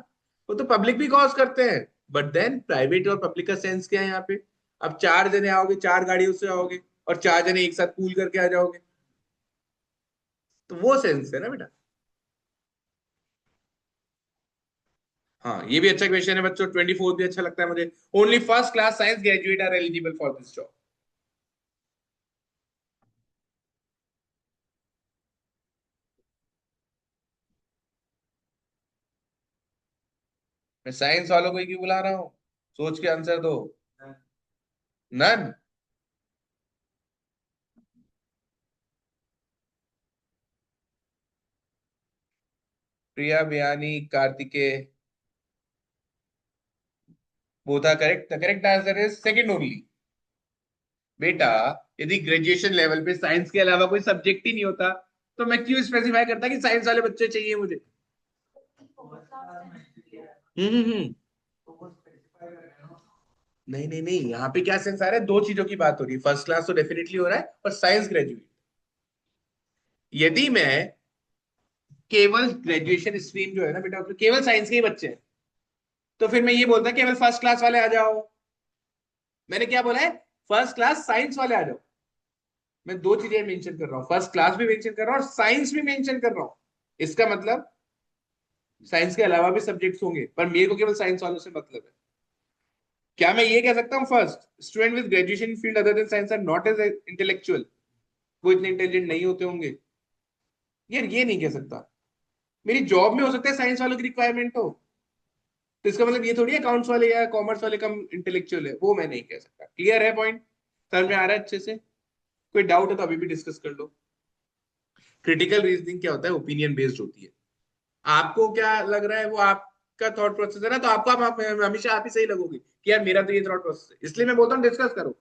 वो तो पब्लिक भी कॉज करते हैं, बट देन प्राइवेट और पब्लिक का सेंस क्या है यहाँ पे? अब 4 जने आओगे, 4 गाड़ियों से आओगे, और 4 जने एक साथ पूल करके आ जाओगे, तो वो सेंस है ना बेटा। हाँ ये भी अच्छा क्वेश्चन है बच्चों, 24 भी अच्छा लगता है मुझे। Only first class science graduate are eligible for this job. मैं साइंस वालों को ही क्यों बुला रहा हूँ? सोच के आंसर दो। None. Priya, Bayani, Kartikeya, both are correct. The correct answer is second only. बेटा यदि ग्रेजुएशन लेवल पे साइंस के अलावा कोई सब्जेक्ट ही नहीं होता, तो मैं क्यों स्पेसिफाई करता कि साइंस वाले बच्चे चाहिए मुझे? हम्म। नहीं नहीं नहीं, यहाँ पे क्या सेंस आ रहा है? दो चीजों की बात हो रही है, फर्स्ट क्लास तो डेफिनेटली हो रहा है, और साइंस ग्रेजुएट। यदि मैं केवल ग्रेजुएशन स्ट्रीम जो है ना बेटा, उसमें केवल साइंस के ही बच्चे हैं, तो फिर मैं ये बोलता केवल फर्स्ट क्लास वाले आ जाओ। मैंने क्या बोला है? फर्स्ट क्लास साइंस वाले आ जाओ। मैं दो चीजें मेंशन कर रहा हूँ, फर्स्ट क्लास भी मेंशन कर रहा हूँ और साइंस भी मेंशन कर रहा हूँ। इसका मतलब साइंस के अलावा भी सब्जेक्ट्स होंगे, पर मेरे को केवल साइंस वालों से मतलब है। क्या मैं ये कह सकता हूँ first student with graduation field other than science are not as intellectual, वो इतने इंटेलिजेंट नहीं होते होंगे? यार ये नहीं कह सकता। मेरी जॉब में हो सकता है साइंस वालों की रिक्वायरमेंट हो, तो इसका मतलब ये थोड़ी अकाउंट्स वाले या कॉमर्स वाले कम इंटेलेक्चुअल है, वो मैं नहीं कह सकता। क्लियर है पॉइंट? समझ में आ रहा है अच्छे से? कोई डाउट है तो अभी भी डिस्कस कर लो। क्रिटिकल रीजनिंग क्या होता है? ओपिनियन बेस्ड होती है। आपको क्या लग रहा है वो आपका थॉट प्रोसेस है ना, तो आपको आप हमेशा आप ही सही लगोगे कि यार मेरा तो ये थॉट प्रोसेस है, इसलिए मैं बोलता हूँ डिस्कस करो।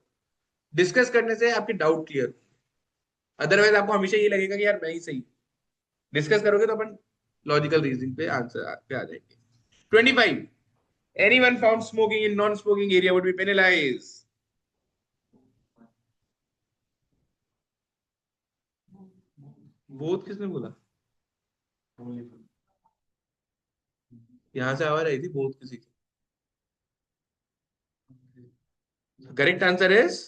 डिस्कस करने से आपके डाउट क्लियर, अदरवाइज आपको हमेशा ये लगेगा कि यार मैं ही सही। डिस्कस करोगे तो अपन लॉजिकल रीजनिंग पे आंसर पे आ जाएंगे। 25, anyone found smoking in non-smoking area would be penalized. बोध किसने बोला? यहां से आवाज आई थी बोध किसी की। करेक्ट आंसर इज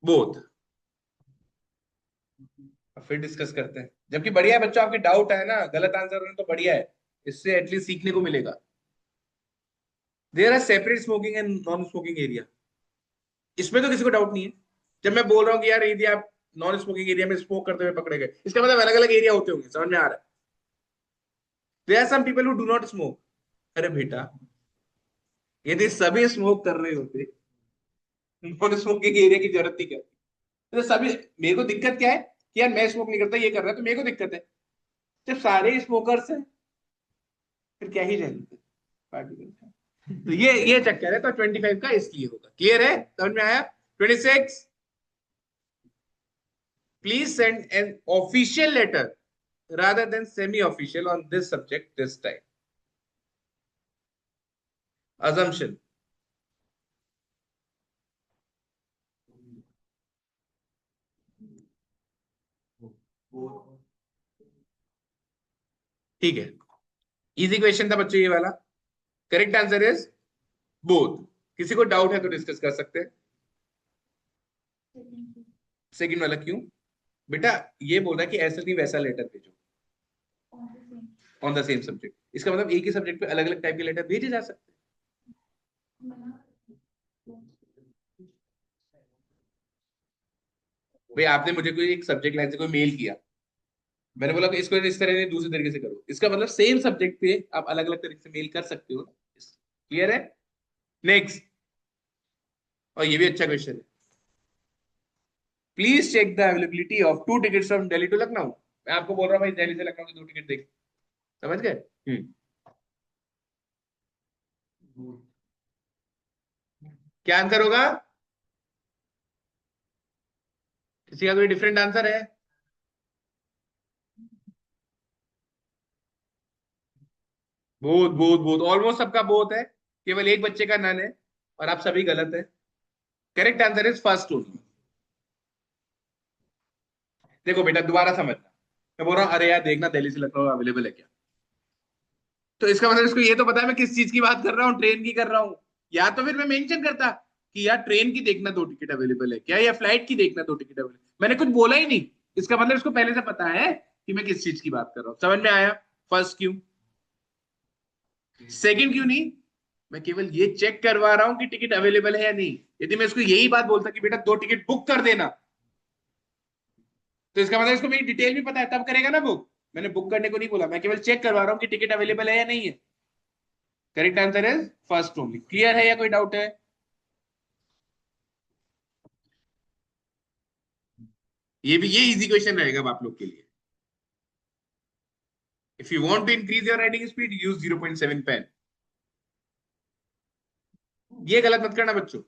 बोध। फिर डिस्कस करते हैं, जबकि बढ़िया है बच्चों, आपके डाउट है ना गलत आंसर होने तो बढ़िया है, इससे एटलीस्ट सीखने को मिलेगा। There are separate smoking and non smoking area, इसमें तो किसी को डाउट नहीं है। जब मैं बोल रहा हूँ कि यार यदि आप नॉन स्मोकिंग एरिया में स्मोक करते हुए पकड़े गए, इसका मतलब अलग अलग एरिया होते होंगे, समझ में आ रहा है? There are some people who do not smoke. अरे बेटा यदि सभी स्मोक कर रहे होते, नॉन स्मोकिंग एरिया की जरूरत ही क्या थी? तो सभी, मेरे को दिक्कत क्या है कि यार मैं स्मोक नहीं करता, ये कर रहा है, तो मेरे को दिक्कत है। जब सारे स्मोकर्स हैं फिर क्या ही रहते पार्टी करते हैं। तो ये चक्कर है, तो 25 का इसलिए होगा। क्लियर है? समझ में आया? 26, please send an official letter rather than semi-official on this subject this time. Assumption. ठीक है, इजी क्वेश्चन था बच्चों ये वाला। Correct answer is both. किसी को डाउट है तो डिस्कस कर सकते हैं। सेकंड वाला क्यों? बेटा ये बोल रहा है कि ऐसा नहीं वैसा लेटर भेजो ऑन द सेम सब्जेक्ट, इसका मतलब एक ही सब्जेक्ट पे अलग अलग टाइप के लेटर भेजे जा सकते हैं। भाई आपने मुझे कोई एक सब्जेक्ट लाइन से कोई मेल किया, मैंने बोला कि इसको इस तरह नहीं दूसरे तरीके से करो, इसका मतलब सेम सब्जेक्ट पे आप अलग अलग तरीके से मेल कर सकते हो। क्लियर है? नेक्स्ट, और ये भी अच्छा क्वेश्चन है। Please check the availability of 2 tickets from Delhi to Lucknow. मैं आपको बोल रहा हूँ भाई दिल्ली से लखनऊ की 2 टिकट देख, समझ गए? क्या आंसर होगा? किसी का कोई डिफरेंट आंसर है? बहुत बहुत बहुत ऑलमोस्ट सबका बहुत है, केवल एक बच्चे का नन है, और आप सभी गलत है। Correct answer is first only. देखो बेटा दोबारा समझना, मैं बोल रहा हूँ अरे यार देखना दिल्ली से लखनऊ अवेलेबल है क्या, तो इसका मतलब इसको ये तो पता है मैं किस चीज की बात कर रहा हूँ, ट्रेन की कर रहा हूँ। या तो फिर मैं मेंशन करता कि यार ट्रेन की देखना 2 टिकट अवेलेबल है क्या, या फ्लाइट की देखना 2 टिकट अवेलेबल। मैंने कुछ बोला ही नहीं, इसका मतलब इसको पहले से पता है कि मैं किस चीज की बात कर रहा हूँ। समझ में आया? फर्स्ट क्यों, सेकंड क्यों नहीं? मैं केवल ये चेक करवा रहा हूं कि टिकट अवेलेबल है या नहीं। यदि मैं इसको यही बात बोलता कि बेटा 2 टिकट बुक कर देना, तो इसका मतलब इसको मेरी डिटेल भी पता है, तब करेगा ना बुक। मैंने बुक करने को नहीं बोला, मैं केवल चेक करवा रहा हूं कि टिकट अवेलेबल है या नहीं है। Correct answer is first only. Clear है या कोई डाउट है? ये इजी क्वेश्चन रहेगा अब आप लोग के लिए। If you want to increase your writing speed use 0.7 pen. ये गलत मत करना बच्चों।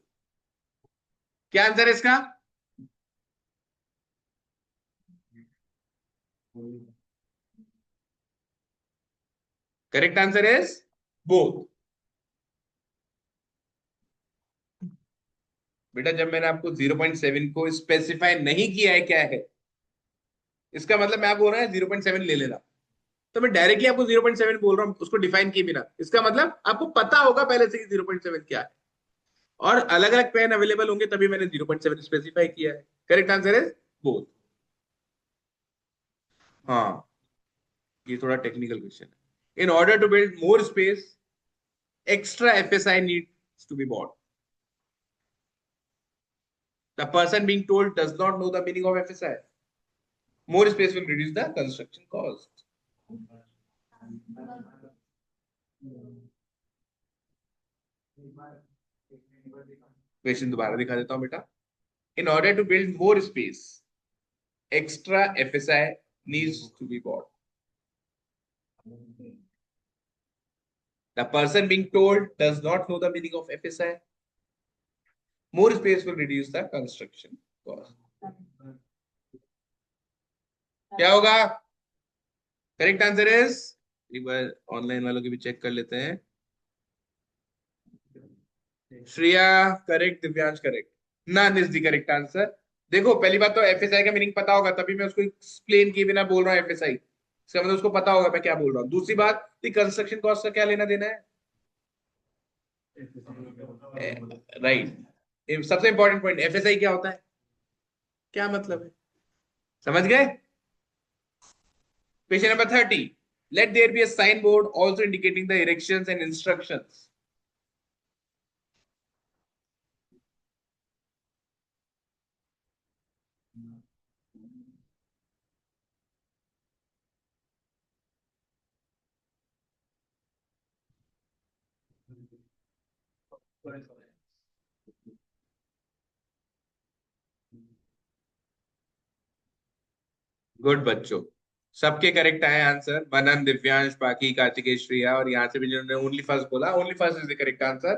क्या आंसर है इसका? Correct answer is both. बेटा जब मैंने आपको 0.7 को स्पेसिफाई नहीं किया है क्या है, इसका मतलब मैं आप बोल रहा है 0.7 ले लेना, तो मैं डायरेक्टली आपको 0.7 बोल रहा हूं उसको डिफाइन किए बिना। इसका मतलब आपको पता होगा पहले से कि 0.7 क्या है, और अलग अलग पेन अवेलेबल होंगे तभी मैंने 0.7 स्पेसिफाई किया है। Correct answer is both. हाँ, ये थोड़ा टेक्निकल क्वेश्चन है। In order to build more space extra FSI needs to be bought. The person being told does not know the meaning of FSI. More space will reduce the construction cost. Question दोबारा दिखा देता हूं बेटा। In order to build more space, extra FSI needs to be bought. The person being told does not know the meaning of FSI. More space will reduce the construction cost. क्या होगा? Correct answer is, एक बार online वालों की भी check कर लेते हैं। Shreya correct, Divyansh correct, none is the correct answer. देखो पहली बात तो एफएसआई का मीनिंग पता होगा तभी मैं उसको एक्सप्लेन किए बिना बोल रहा हूँ एफएसआई, इसका मतलब उसको पता होगा मैं क्या बोल रहा हूँ। दूसरी बात, कंस्ट्रक्शन कॉस्ट का क्या लेना देना है? राइट, सबसे इंपॉर्टेंट पॉइंट एफएसआई क्या होता है, क्या मतलब है, समझ गए? Question number 30, let there be a sign board also indicating the directions and instructions. Good बच्चों, सबके करेक्ट आए आंसर, मनन, दिव्यांश, बाकी, कार्तिकेय, श्रेया, और यहां से भी जिन्होंने ओनली फर्स्ट बोला, only first is the correct answer.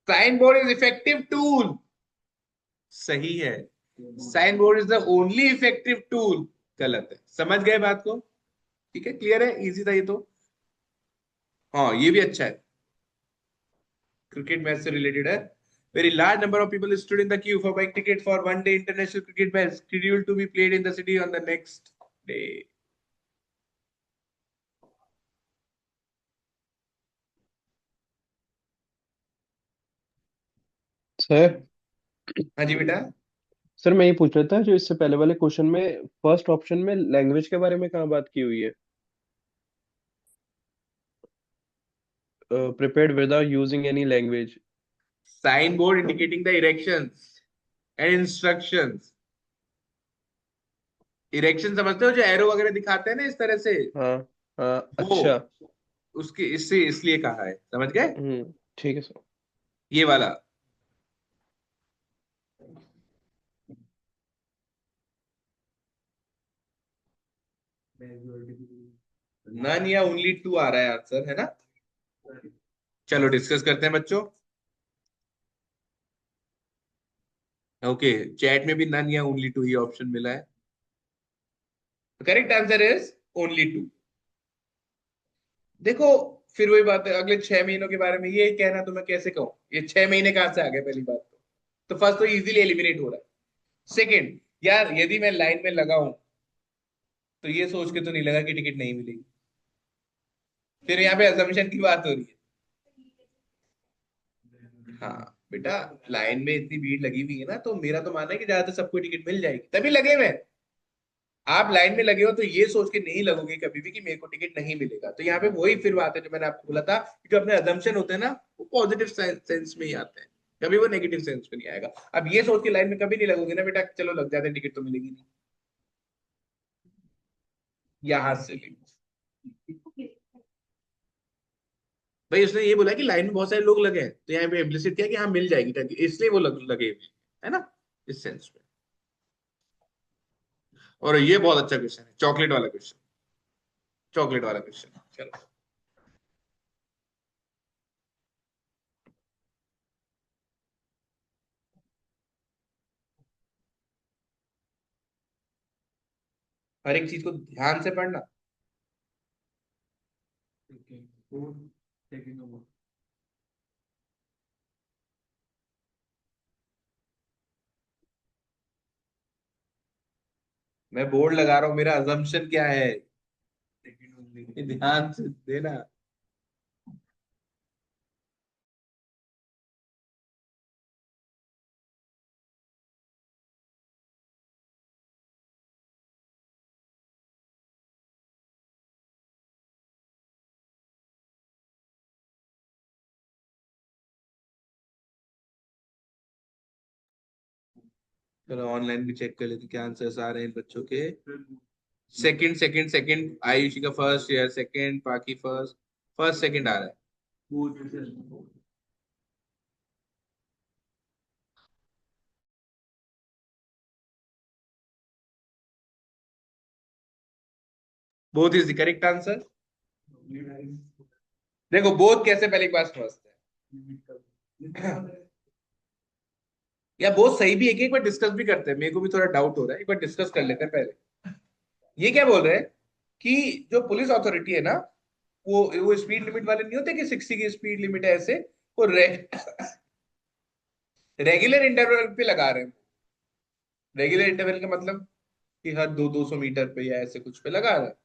Sign board is effective tool, सही है। Sign board is the only effective tool, गलत है। समझ गए बात को? ठीक है, क्लियर है, इजी था ये तो। हाँ ये भी अच्छा है, क्रिकेट मैच से रिलेटेड है। Very large number of people stood in the queue for buying ticket for one day international cricket match scheduled to be played in the city on the next day. Sir हाँ जी बेटा। Sir मैं ये पूछ रहा था जो इससे पहले वाले क्वेश्चन में फर्स्ट ऑप्शन में लैंग्वेज के बारे में कहाँ बात की हुई है? Prepared without using any language. Sign board indicating the erections and instructions. Erection समझते हो, जो एरो वगैरह दिखाते हैं ना इस तरह से, हाँ हाँ, वो अच्छा। उसके इससे इसलिए कहा है, समझ गए? ठीक है सर। ये वाला। नन या ओनली टू आ रहा है आंसर, है ना? चलो डिस्कस करते हैं बच्चों। ओके, चैट में भी नन या ओनली टू ही ऑप्शन मिला है। Correct answer is only two. देखो, फिर वही बात है, अगले 6 महीनों के बारे में ये कहना तो मैं कैसे कहूँ, ये 6 महीने कहाँ से आ गए पहली बात तो फर्स्ट तो इजीली एलिमिनेट हो रहा है। सेकंड, यार यदि मैं लाइन में लगा हूं तो ये सोच के तो नहीं लगा कि टिकट नहीं मिलेगी। फिर यहाँ पे अजम्पशन की बात हो रही है। हाँ बेटा, लाइन में इतनी भीड़ लगी हुई है ना, तो मेरा तो मानना है कि ज्यादातर सबको टिकट मिल जाएगी, तभी लगे हुए हैं। आप लाइन में लगे हो तो ये सोच के नहीं लगोगे कभी भी कि मेरे को टिकट नहीं मिलेगा। तो यहाँ पे वही फिर बात है जो मैंने आपको बोला था कि जो अपने अजम्पशन होते हैं ना, वो पॉजिटिव सेंस में ही आते हैं, कभी वो नेगेटिव सेंस में नहीं आएगा। अब ये सोच के लाइन में कभी नहीं लगोगे ना बेटा, चलो लग जाते हैं, टिकट तो मिलेगी नहीं। यहां से भाई उसने ये बोला कि लाइन में बहुत सारे लोग लगे हैं, तो यहाँ पे इम्प्लिसिट किया कि हाँ मिल जाएगी टंकी, इसलिए वो लगे हुए हैं, है ना, इस सेंस में। और ये बहुत अच्छा क्वेश्चन है, चॉकलेट वाला क्वेश्चन, चॉकलेट वाला क्वेश्चन। चलो, हर एक चीज को ध्यान से पढ़ना। मैं बोर्ड लगा रहा हूँ, मेरा अजम्पशन क्या है, ये ध्यान से देना। चलो ऑनलाइन भी चेक कर लेते क्या आंसर्स आ रहे हैं इन बच्चों के। सेकंड सेकंड सेकंड, आयुषी का फर्स्ट ईयर सेकंड, बाकी फर्स्ट, फर्स्ट सेकंड आ रहा है। Both is the correct answer. देखो बोथ कैसे, पहले एक बार समझते हैं। या बोथ सही भी है कि एक बार डिस्कस भी करते हैं, मेरे को भी थोड़ा डाउट हो रहा है, एक बार डिस्कस कर लेते हैं पहले। ये क्या बोल रहे हैं कि जो पुलिस अथॉरिटी है ना, वो स्पीड लिमिट वाले नहीं होते कि 60 की स्पीड लिमिट है ऐसे, वो रेगुलर इंटरवल पे लगा रहे हैं। रेगुलर इंटरवल का मतलब कि हर 200 मीटर पे या ऐसे कुछ पे लगा रहे हैं।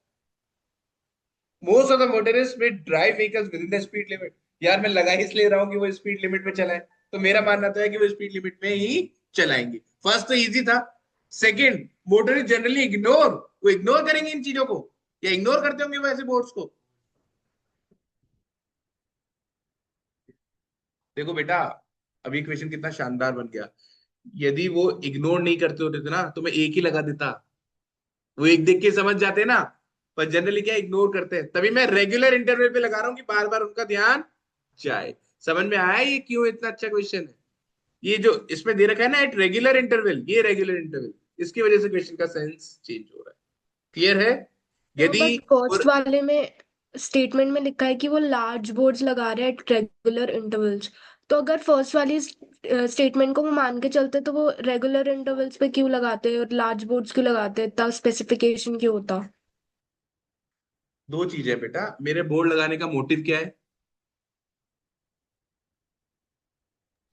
मोस्ट ऑफ द मोटरिस्ट में drive vehicles with in the speed limit. यार मैं लगा ही इसलिए रहा हूँ कि वो स्पीड लिमिट में चलाए, तो मेरा मानना तो है कि वो स्पीड लिमिट में ही चलाएंगे। फर्स्ट तो इजी था। सेकंड, मोटरिस्ट जनरली इग्नोर, वो इग्नोर करेंगे इन चीजों को, या इग्नोर करते होंगे वैसे बोर्ड्स को। देखो बेटा, अभी क्वेश्चन कितना शानदार बन गया। यदि वो इग्नोर नहीं करते होते थे ना, तो मैं एक ही लगा देता, वो एक देख के समझ जाते ना। पर जनरली क्या इग्नोर करते हैं, तभी मैं रेगुलर इंटरवल पे लगा रहा हूँ कि बार बार उनका ध्यान जाए। समझ में आया ये क्यों इतना अच्छा क्वेश्चन है। ये जो इसमें दे रखा है ना, एट रेगुलर इंटरवल, ये रेगुलर इंटरवल, इसकी वजह से क्वेश्चन का सेंस चेंज हो रहा है। क्लियर है। तो यदि बट फर्स्ट वाले में स्टेटमेंट में लिखा है कि वो लार्ज बोर्ड्स लगा रहे हैं एट रेगुलर इंटरवल्स। तो अगर फर्स्ट वाली स्टेटमेंट को वो मान के चलते तो वो रेगुलर इंटरवल्स पे क्यों लगाते और लार्ज बोर्ड्स क्यों लगाते, इतना स्पेसिफिकेशन क्यों होता दो चीजें बेटा, मेरे बोर्ड लगाने का मोटिव क्या है।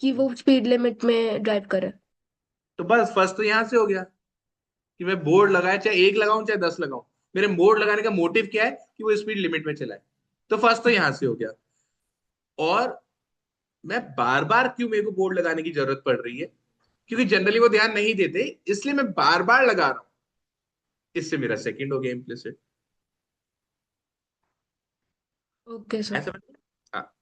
कि वो स्पीड लिमिट में ड्राइव करे। तो बस फर्स्ट तो यहां से हो गया कि मैं बोर्ड लगाया, चाहे एक लगाऊं चाहे 10 लगाऊं, मेरे बोर्ड लगाने का मोटिव क्या है कि वो स्पीड लिमिट में चलाए। तो फर्स्ट तो यहां से हो गया। और मैं बार बार क्यों मेरे को बोर्ड लगाने की जरूरत पड़ रही है, क्योंकि जनरली वो ध्यान नहीं देते, इसलिए मैं बार बार लगा रहा हूं। इससे मेरा सेकंड हो गया इम्प्लिसिट। Okay sir. ऐसा हाँ।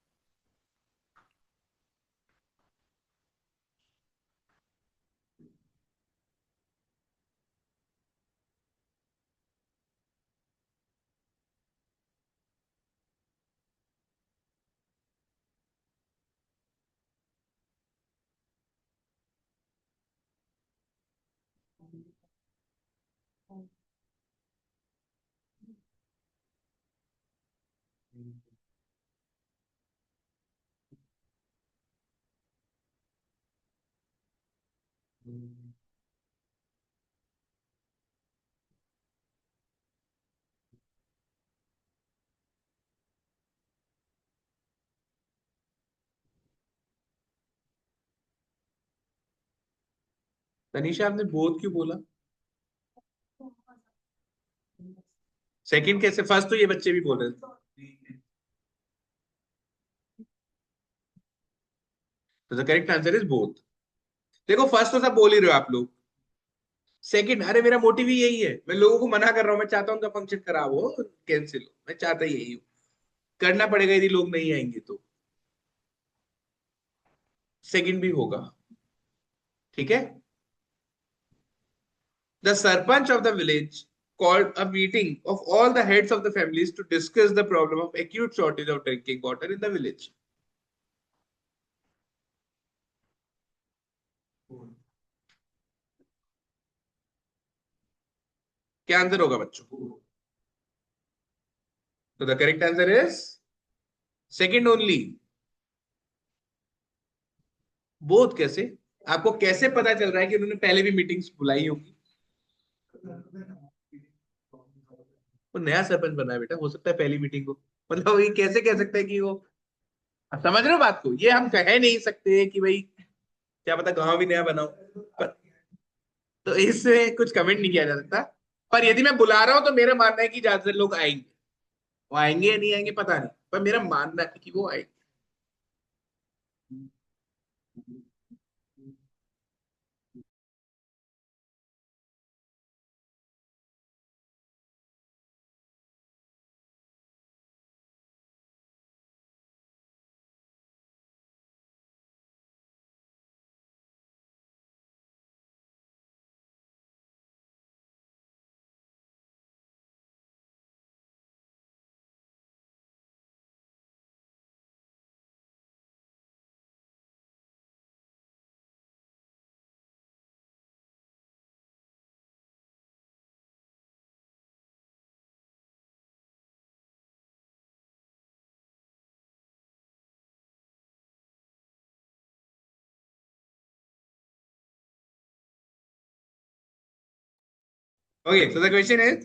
तनीषा आपने बोथ क्यों बोला? सेकंड कैसे? फर्स्ट तो ये बच्चे भी बोल रहे थे। तो the correct answer is both. देखो फर्स्ट तो सब बोल ही रहे हो आप लोग, सेकंड अरे मेरा मोटिव ही यही है, मैं लोगों को मना कर रहा हूँ, मैं चाहता हूँ उनका फंक्शन खराब हो, कैंसिल हो, मैं चाहता यही हूँ। करना पड़ेगा यदि लोग नहीं आएंगे तो। सेकंड भी होगा, ठीक है। The Sarpanch of the village called a meeting of all the heads of the families to discuss the problem of acute shortage of drinking water in the village. क्या आंसर होगा बच्चों? तो the correct answer is second only. Both कैसे? आपको कैसे पता चल रहा है कि उन्होंने पहले भी मीटिंग्स बुलाई होंगी? वो नया सरपंच बना है बेटा, हो सकता है पहली मीटिंग को, मतलब ये कैसे कह सकते हैं कि वो, आप समझ रहे हो बात को? ये हम कह नहीं सकते कि भाई क्या पता गांव भी नया बनाओ, पर तो इससे कुछ कमेंट नहीं किया जा सकता। पर यदि मैं बुला रहा हूं तो मेरा मानना है कि ज्यादातर लोग आएंगे। वो आएंगे या नहीं आएंगे पता नहीं, पर मेरा मानना है कि वो आएंगे। Okay so the question is,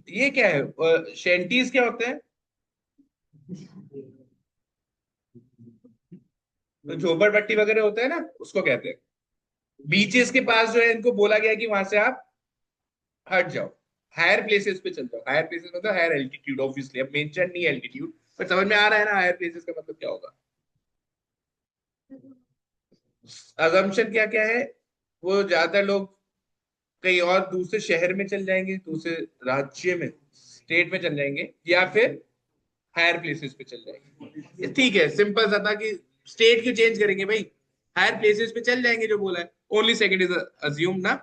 ये क्या है? शेंटीज क्या होते हैं? तो झोपड़पट्टी वगैरह होता है ना, उसको कहते हैं। बीचेस के पास जो है इनको बोला गया कि वहां से आप हट जाओ, हायर प्लेसेस पे चल जाओ। हायर प्लेसेस मतलब हायर एल्टीट्यूड, ऑब्वियसली अब मेंशन नहीं एल्टीट्यूड, पर समझ में आ रहा है ना हायर प्लेसेस का मतलब क्या होगा। अजम्पशन क्या क्या है? वो ज्यादातर लोग कहीं और दूसरे शहर में चल जाएंगे, दूसरे राज्य में, स्टेट में चल जाएंगे, या फिर हायर प्लेसेस पे चल जाएंगे। ठीक है, सिंपल सा था कि स्टेट क्यों चेंज करेंगे भाई, हायर प्लेसेस पे चल जाएंगे जो बोला है। ओनली सेकंड इज अज्यूम ना।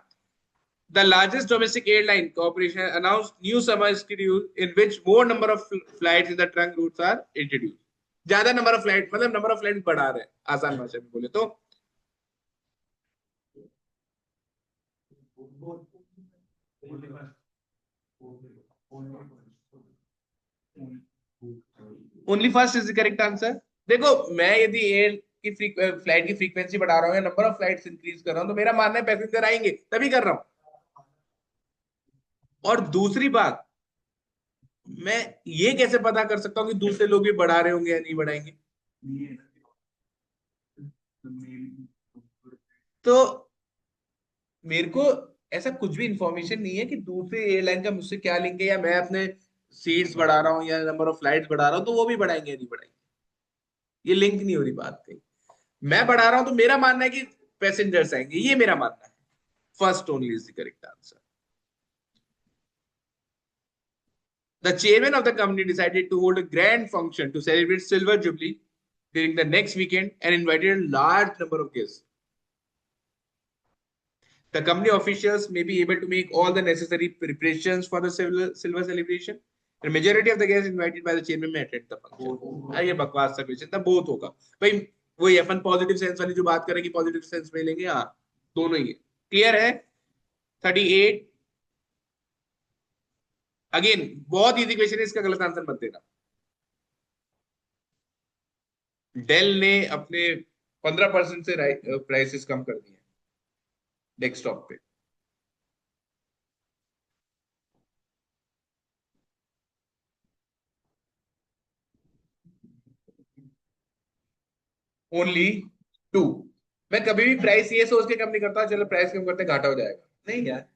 The largest domestic airline corporation announced new summer schedule in which more number of flights in the trunk routes are introduced. ज्यादा नंबर ऑफ फ्लाइट मतलब नंबर ऑफ फ्लाइट बढ़ा रहे हैं, आसान भाषा में बोले तो। Only first is the correct answer. देखो मैं यदि एयर की फ्लाइट की फ्रीक्वेंसी बढ़ा रहा हूँ या नंबर ऑफ फ्लाइट्स इंक्रीज कर रहा हूँ तो मेरा मानना है पैसेंजर आएंगे, तभी कर रहा हूँ। और दूसरी बात, मैं ये कैसे पता कर सकता हूँ कि दूसरे लोग भी बढ़ा रहे होंगे या नहीं बढ़ाएंगे? तो मेरे को ऐसा कुछ भी इंफॉर्मेशन नहीं है कि दूसरे एयरलाइन का मुझसे क्या लिंक है, या मैं अपने सीट्स बढ़ा रहा हूँ या नंबर ऑफ फ्लाइट्स बढ़ा रहा हूँ तो वो भी बढ़ाएंगे या नहीं बढ़ाएंगे। ये लिंक नहीं हो रही बात कहीं। मैं बढ़ा रहा हूं तो मेरा मानना है कि पैसेंजर्स आएंगे, ये मेरा मानना है। First only is the correct answer. The chairman of the company decided to hold a grand function to celebrate Silver Jubilee during the next weekend and invited a large number of guests. The company officials may be able to make all the necessary preparations for the silver celebration. The majority of the guests invited by the chairman may attend the function. ये बकवास सा question था, बहुत होगा भाई। वही अपन positive sense वाली जो बात करेंगे, पॉजिटिव सेंस में लेंगे। हाँ दोनों ही है। क्लियर है? 38। अगेन बहुत इजी क्वेश्चन है, इसका गलत आंसर मत देना। डेल ने अपने 15% से प्राइसेस कम कर दिए। डेस्कटॉप पे। Only two. मैं कभी भी प्राइस ये सोच के कम नहीं करता चलो प्राइस कम करते घाटा हो जाएगा, नहीं यार।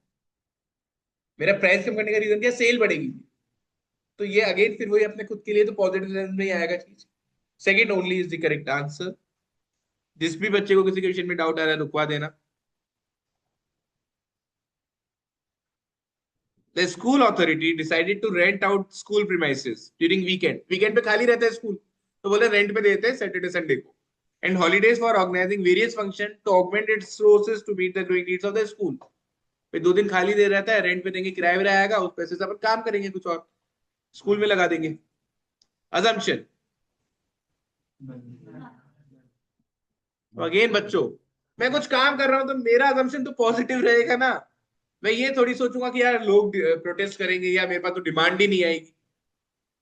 मेरा प्राइस कम करने का रीजन क्या, सेल बढ़ेगी। तो ये अगेन फिर वही अपने खुद के लिए तो पॉजिटिव सेंस में ही आएगा चीज। Second only is the correct answer. जिस भी बच्चे को किसी के विषय में डाउट आ रहा है रुकवा देना। The school authority decided to rent out school premises during weekend. Weekend पे खाली रहता है स्कूल, तो बोले रेंट पे देते हैं सैटरडे संडे को. And holidays for organizing various functions to augment its resources to meet the growing needs of the school. पे 2 दिन खाली दे रहता है, रेंट पे देंगे, किराया विराया आएगा, उस पैसे से अपन काम करेंगे कुछ और, स्कूल में लगा देंगे. Assumption. अगेन बच्चों, मैं कुछ काम कर रहा हूं तो मेरा assumption तो पॉजिटिव रहेगा ना. मैं ये थोड़ी सोचूंगा कि यार लोग प्रोटेस्ट करेंगे या मेरे पास तो डिमांड ही नहीं आएगी.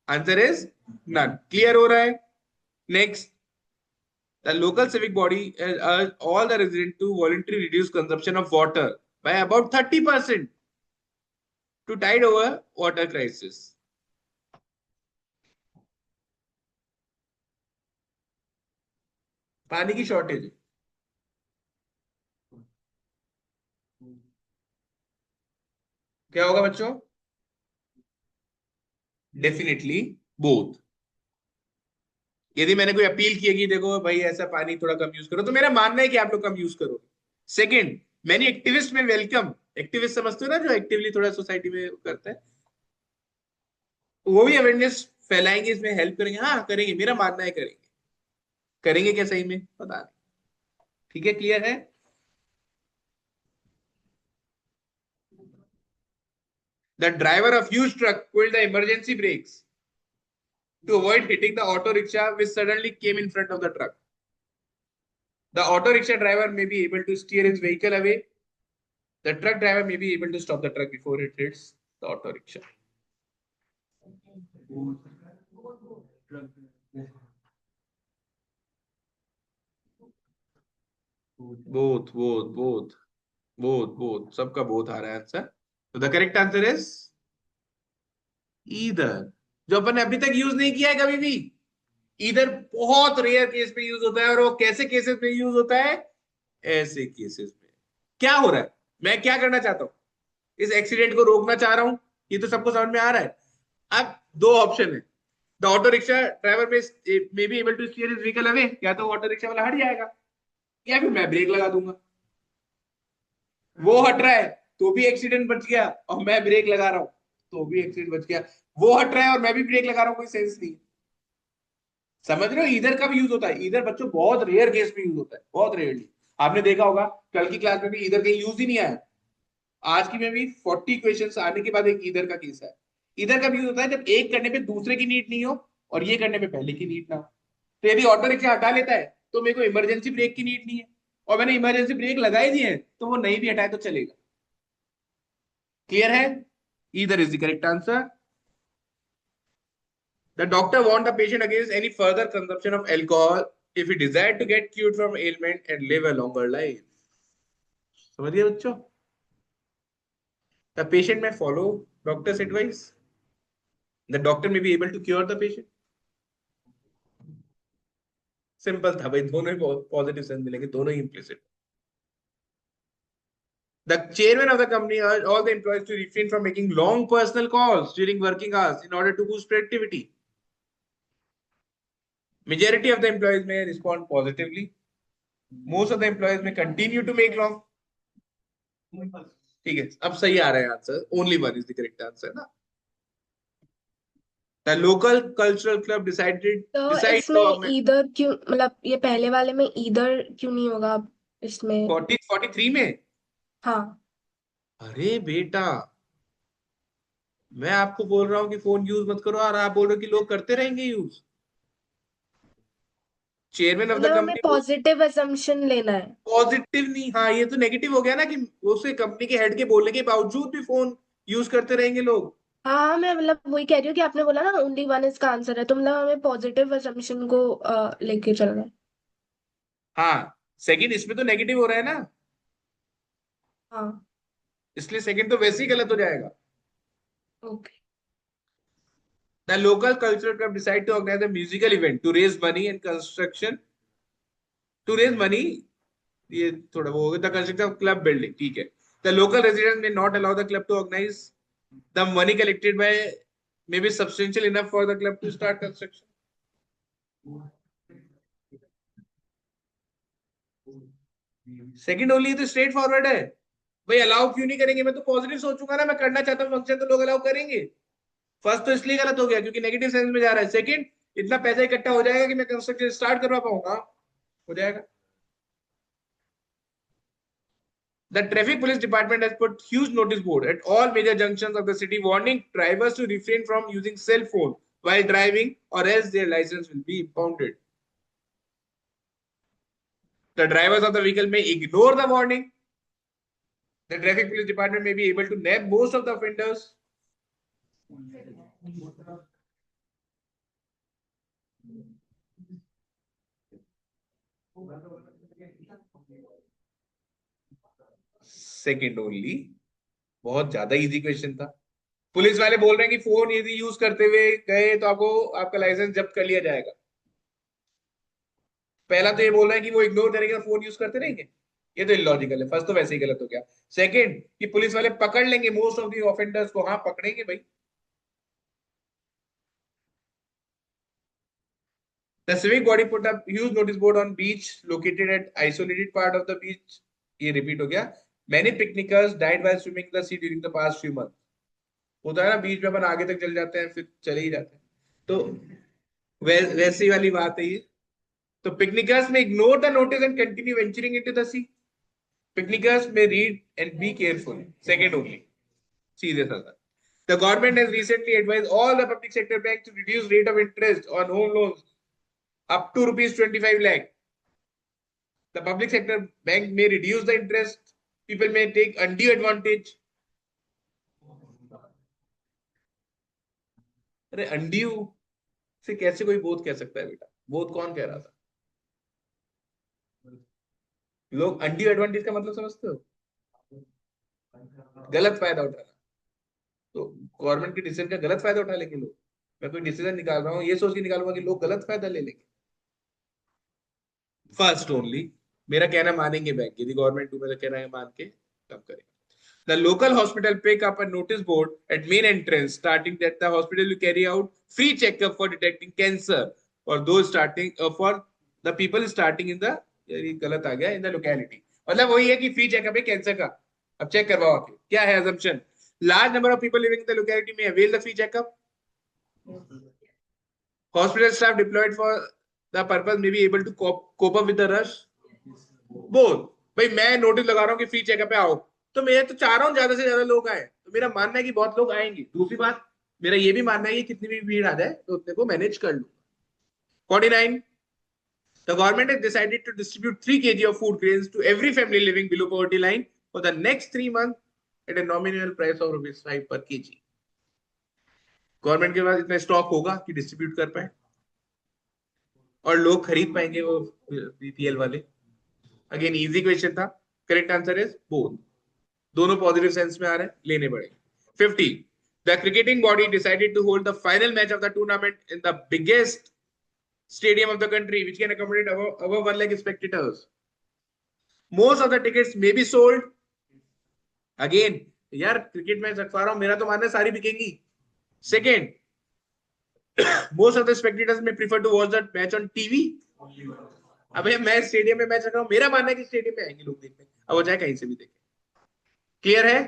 Answer is none. क्लियर हो रहा है? Next, the local civic body all the resident to voluntary reduce consumption of water by about 30% to tide over water crisis. पानी की शॉर्टेज. क्या होगा बच्चों? Definitely both. यदि मैंने कोई अपील की है कि देखो भाई ऐसा पानी थोड़ा कम यूज करो, तो मेरा मानना है कि आप लोग कम यूज करो. सेकंड, मैनी एक्टिविस्ट में वेलकम. एक्टिविस्ट समझते हो ना, जो एक्टिवली थोड़ा सोसाइटी में करता है, वो भी अवेयरनेस फैलाएंगे, इसमें हेल्प करेंगे. हाँ करेंगे, मेरा मानना है करेंगे. करेंगे क्या सही में पता नहीं. ठीक है, क्लियर है? The driver of huge truck pulled the emergency brakes to avoid hitting the auto rickshaw which suddenly came in front of the truck. The auto rickshaw driver may be able to steer his vehicle away. The truck driver may be able to stop the truck before it hits the auto rickshaw. Both सबका both आ रहा है answer. तो the correct answer is either. जो अपन ने अभी तक use नहीं किया है कभी भी. ईदर बहुत रेयर केस पे यूज होता है, और वो कैसे केसेस में यूज होता है? ऐसे केसेस में. क्या हो रहा है, मैं क्या करना चाहता हूं? इस एक्सीडेंट को रोकना चाह रहा हूं, ये तो सबको समझ में आ रहा है. अब दो ऑप्शन है. The auto rickshaw driver may be able to steer his vehicle away, या तो ऑटो रिक्शा वाला हट जाएगा, या फिर मैं ब्रेक लगा दूंगा. वो हट रहा है तो भी एक्सीडेंट बच गया, और मैं ब्रेक लगा रहा हूं तो भी एक्सीडेंट बच गया. वो हट रहा है और मैं भी ब्रेक लगा रहा हूं, कोई सेंस नहीं. समझ रहे हो? इधर का भी यूज होता है. इधर बच्चों बहुत रेयर केस में यूज होता है, बहुत रेयरली. आपने देखा होगा कल की क्लास में भी इधर कहीं यूज ही नहीं आया. आज की में भी 40 क्वेश्चंस आने के बाद एक इधर का केस है. इधर का भी यूज होता है जब एक करने पे दूसरे की नीड नहीं हो, और ये करने पे पहले की नीड ना हो. तो यदि ऑटो रिक्शा हटा लेता है तो मेरे को इमरजेंसी ब्रेक की नीड नहीं है, और मैंने इमरजेंसी ब्रेक लगाई दी है, तो वो नहीं भी हटाए तो चलेगा. क्लियर है? Either is the correct answer. The doctor warned the patient against any further consumption of alcohol if he desired to get cured from ailment and live a longer life. समझिए बच्चों? The patient may follow doctor's advice. The doctor may be able to cure the patient. Simple था भाई, दोनों ही positive sense मिलेंगे, दोनों ही implicit. The chairman of the company urged all the employees to refrain from making long personal calls during working hours in order to boost productivity. Majority of the employees may respond positively. Most of the employees may continue to make long. ठीक है, अब सही आ रहा है answer. Only one is the correct answer ना. The local cultural club decided तो decide इसमें either क्यों, मतलब ये पहले वाले में ईदर क्यों नहीं होगा इसमें? 43 में. हाँ. अरे बेटा, मैं आपको बोल रहा हूँ कि फोन यूज मत करो, और आप बोल रहे हो कि लोग करते रहेंगे यूज. चेयरमैन ऑफ द मतलब हमें कंपनी. पॉजिटिव असम्पशन लेना है. पॉजिटिव नहीं, हाँ ये तो नेगेटिव हो गया ना, कि उसे कंपनी के हेड के बोलने के बावजूद भी फोन यूज करते रहेंगे लोग. हाँ, मैं मतलब वही कह रही हूँ कि आपने बोला ना ओनली वन इसका आंसर है, तो मतलब हमें पॉजिटिव असम्पशन को लेके चलना है. हाँ, सेकंड इसमें तो नेगेटिव हो रहा है ना. हाँ इसलिए सेकंड तो वैसे ही गलत हो जाएगा। Okay The local cultural club decide to organize a musical event to raise money and construction to raise money, ये थोड़ा वो होगा, the construction of club building, ठीक है। The local residents may not allow the club to organize, the money collected by may be substantial enough for the club to start construction। Second only तो straight forward है भाई, allow क्यों नहीं करेंगे? मैं तो पॉजिटिव सोचूंगा ना, मैं करना चाहता हूँ फंक्शन तो लोग अलाउ करेंगे। फर्स्ट तो इसलिए गलत हो गया क्योंकि नेगेटिव सेंस में जा रहा है। सेकंड, इतना पैसा इकट्ठा हो जाएगा कि मैं कंस्ट्रक्शन स्टार्ट करवा पाऊंगा, हो जाएगा। The traffic police department has put huge notice board at all major junctions of the city warning drivers to refrain from using cell phone while driving or else their license will be impounded. The drivers of the vehicle may ignore the warning. The traffic police department may be able to nab most of the offenders. Second only, बहुत ज्यादा easy question था। Police वाले बोल रहे हैं कि phone यदि use करते हुए गए तो आपको आपका लाइसेंस जब्त कर लिया जाएगा। पहला तो ये बोल रहे हैं कि वो इग्नोर करेंगे, फोन यूज करते रहेंगे, ये तो इलॉजिकल है। फर्स्ट तो वैसे ही गलत हो गया। सेकंड, कि पुलिस वाले पकड़ लेंगे मोस्ट ऑफ द ऑफेंडर्स को, हाँ पकड़ेंगे भाई। The civic body put up huge notice board on beach located at isolated part of the beach. ये रिपीट हो गया। Many picnickers died while swimming in the sea during the past few months. होता है ना, बीच में अपन आगे तक चल जाते हैं फिर चले ही जाते हैं, तो वैसी वाली बात है ये। तो पिकनिकर्स में ignore the notice and continue venturing into the sea. Picnickers may read and be careful. Second only. सीधे साधा। The government has recently advised all the public sector banks to reduce rate of interest on home loans up to rupees 25 lakh. The public sector bank may reduce the interest. People may take undue advantage. अरे undue से कैसे कोई बोध कह सकता है बेटा? बोध कौन कह रहा था? लोग undue advantage का मतलब समझते हो? गलत फायदा उठाना। तो गवर्नमेंट के डिसीजन का गलत फायदा उठा लेंगे लोग। मैं कोई डिसीजन निकाल रहा हूँ ये सोच के निकालूंगा कि लोग गलत फायदा ले लेंगे। फर्स्ट ओनली, मेरा कहना मानेंगे बैंक, यदि गवर्नमेंट को मेरा कहना है मान के तब करेंगे। The local hospital pick up a notice board at main entrance stating that the hospital will carry out free checkup for detecting cancer for those starting for the people starting in the, ये गलत आ गया, in the locality। मतलब वही है कि free checkup है cancer का, अब चेक करवाओ आके। क्या है assumption? Large number of people living in the locality may avail the free checkup. Hospital staff deployed for the purpose may be able to cope up with the rush. बोल भाई, मैं notice लगा रहा हूँ कि फ्री चेकअप पे आओ, तो मैं तो चाह रहा हूँ ज्यादा से ज्यादा लोग आए, तो मेरा मानना है कि बहुत लोग आएंगे। दूसरी बात, मेरा ये भी मानना है कि कितनी भी भीड़ आ जाए तो उतने को मैनेज कर लूंगा। 49, the government has decided to distribute 3 kg of food grains to every family living below poverty line for the next 3 months at a nominal price of ₹5 per kg। Government के पास इतना स्टॉक होगा कि distribute कर पाए और लोग खरीद पाएंगे, वो बीपीएल वाले। अगेन इजी क्वेश्चन था। करेक्ट आंसर इज बोथ, दोनों पॉजिटिव सेंस में आ रहे हैं, लेने पड़ेंगे। 50, the cricketing body decided to hold the final match of the tournament in the biggest stadium of the country which can accommodate above 1 lakh spectators. Most of the tickets may be sold. Again यार cricket match रखवा रहा हूं, मेरा तो मानना है सारी बिकेंगी। Second, most of the spectators may prefer to watch that match on TV. अबे मैं स्टेडियम में मैच रख रहा हूँ, मेरा मानना है कि स्टेडियम में आएंगे लोग देखने, अब वो चाहे कहीं से भी देखें। क्लियर है?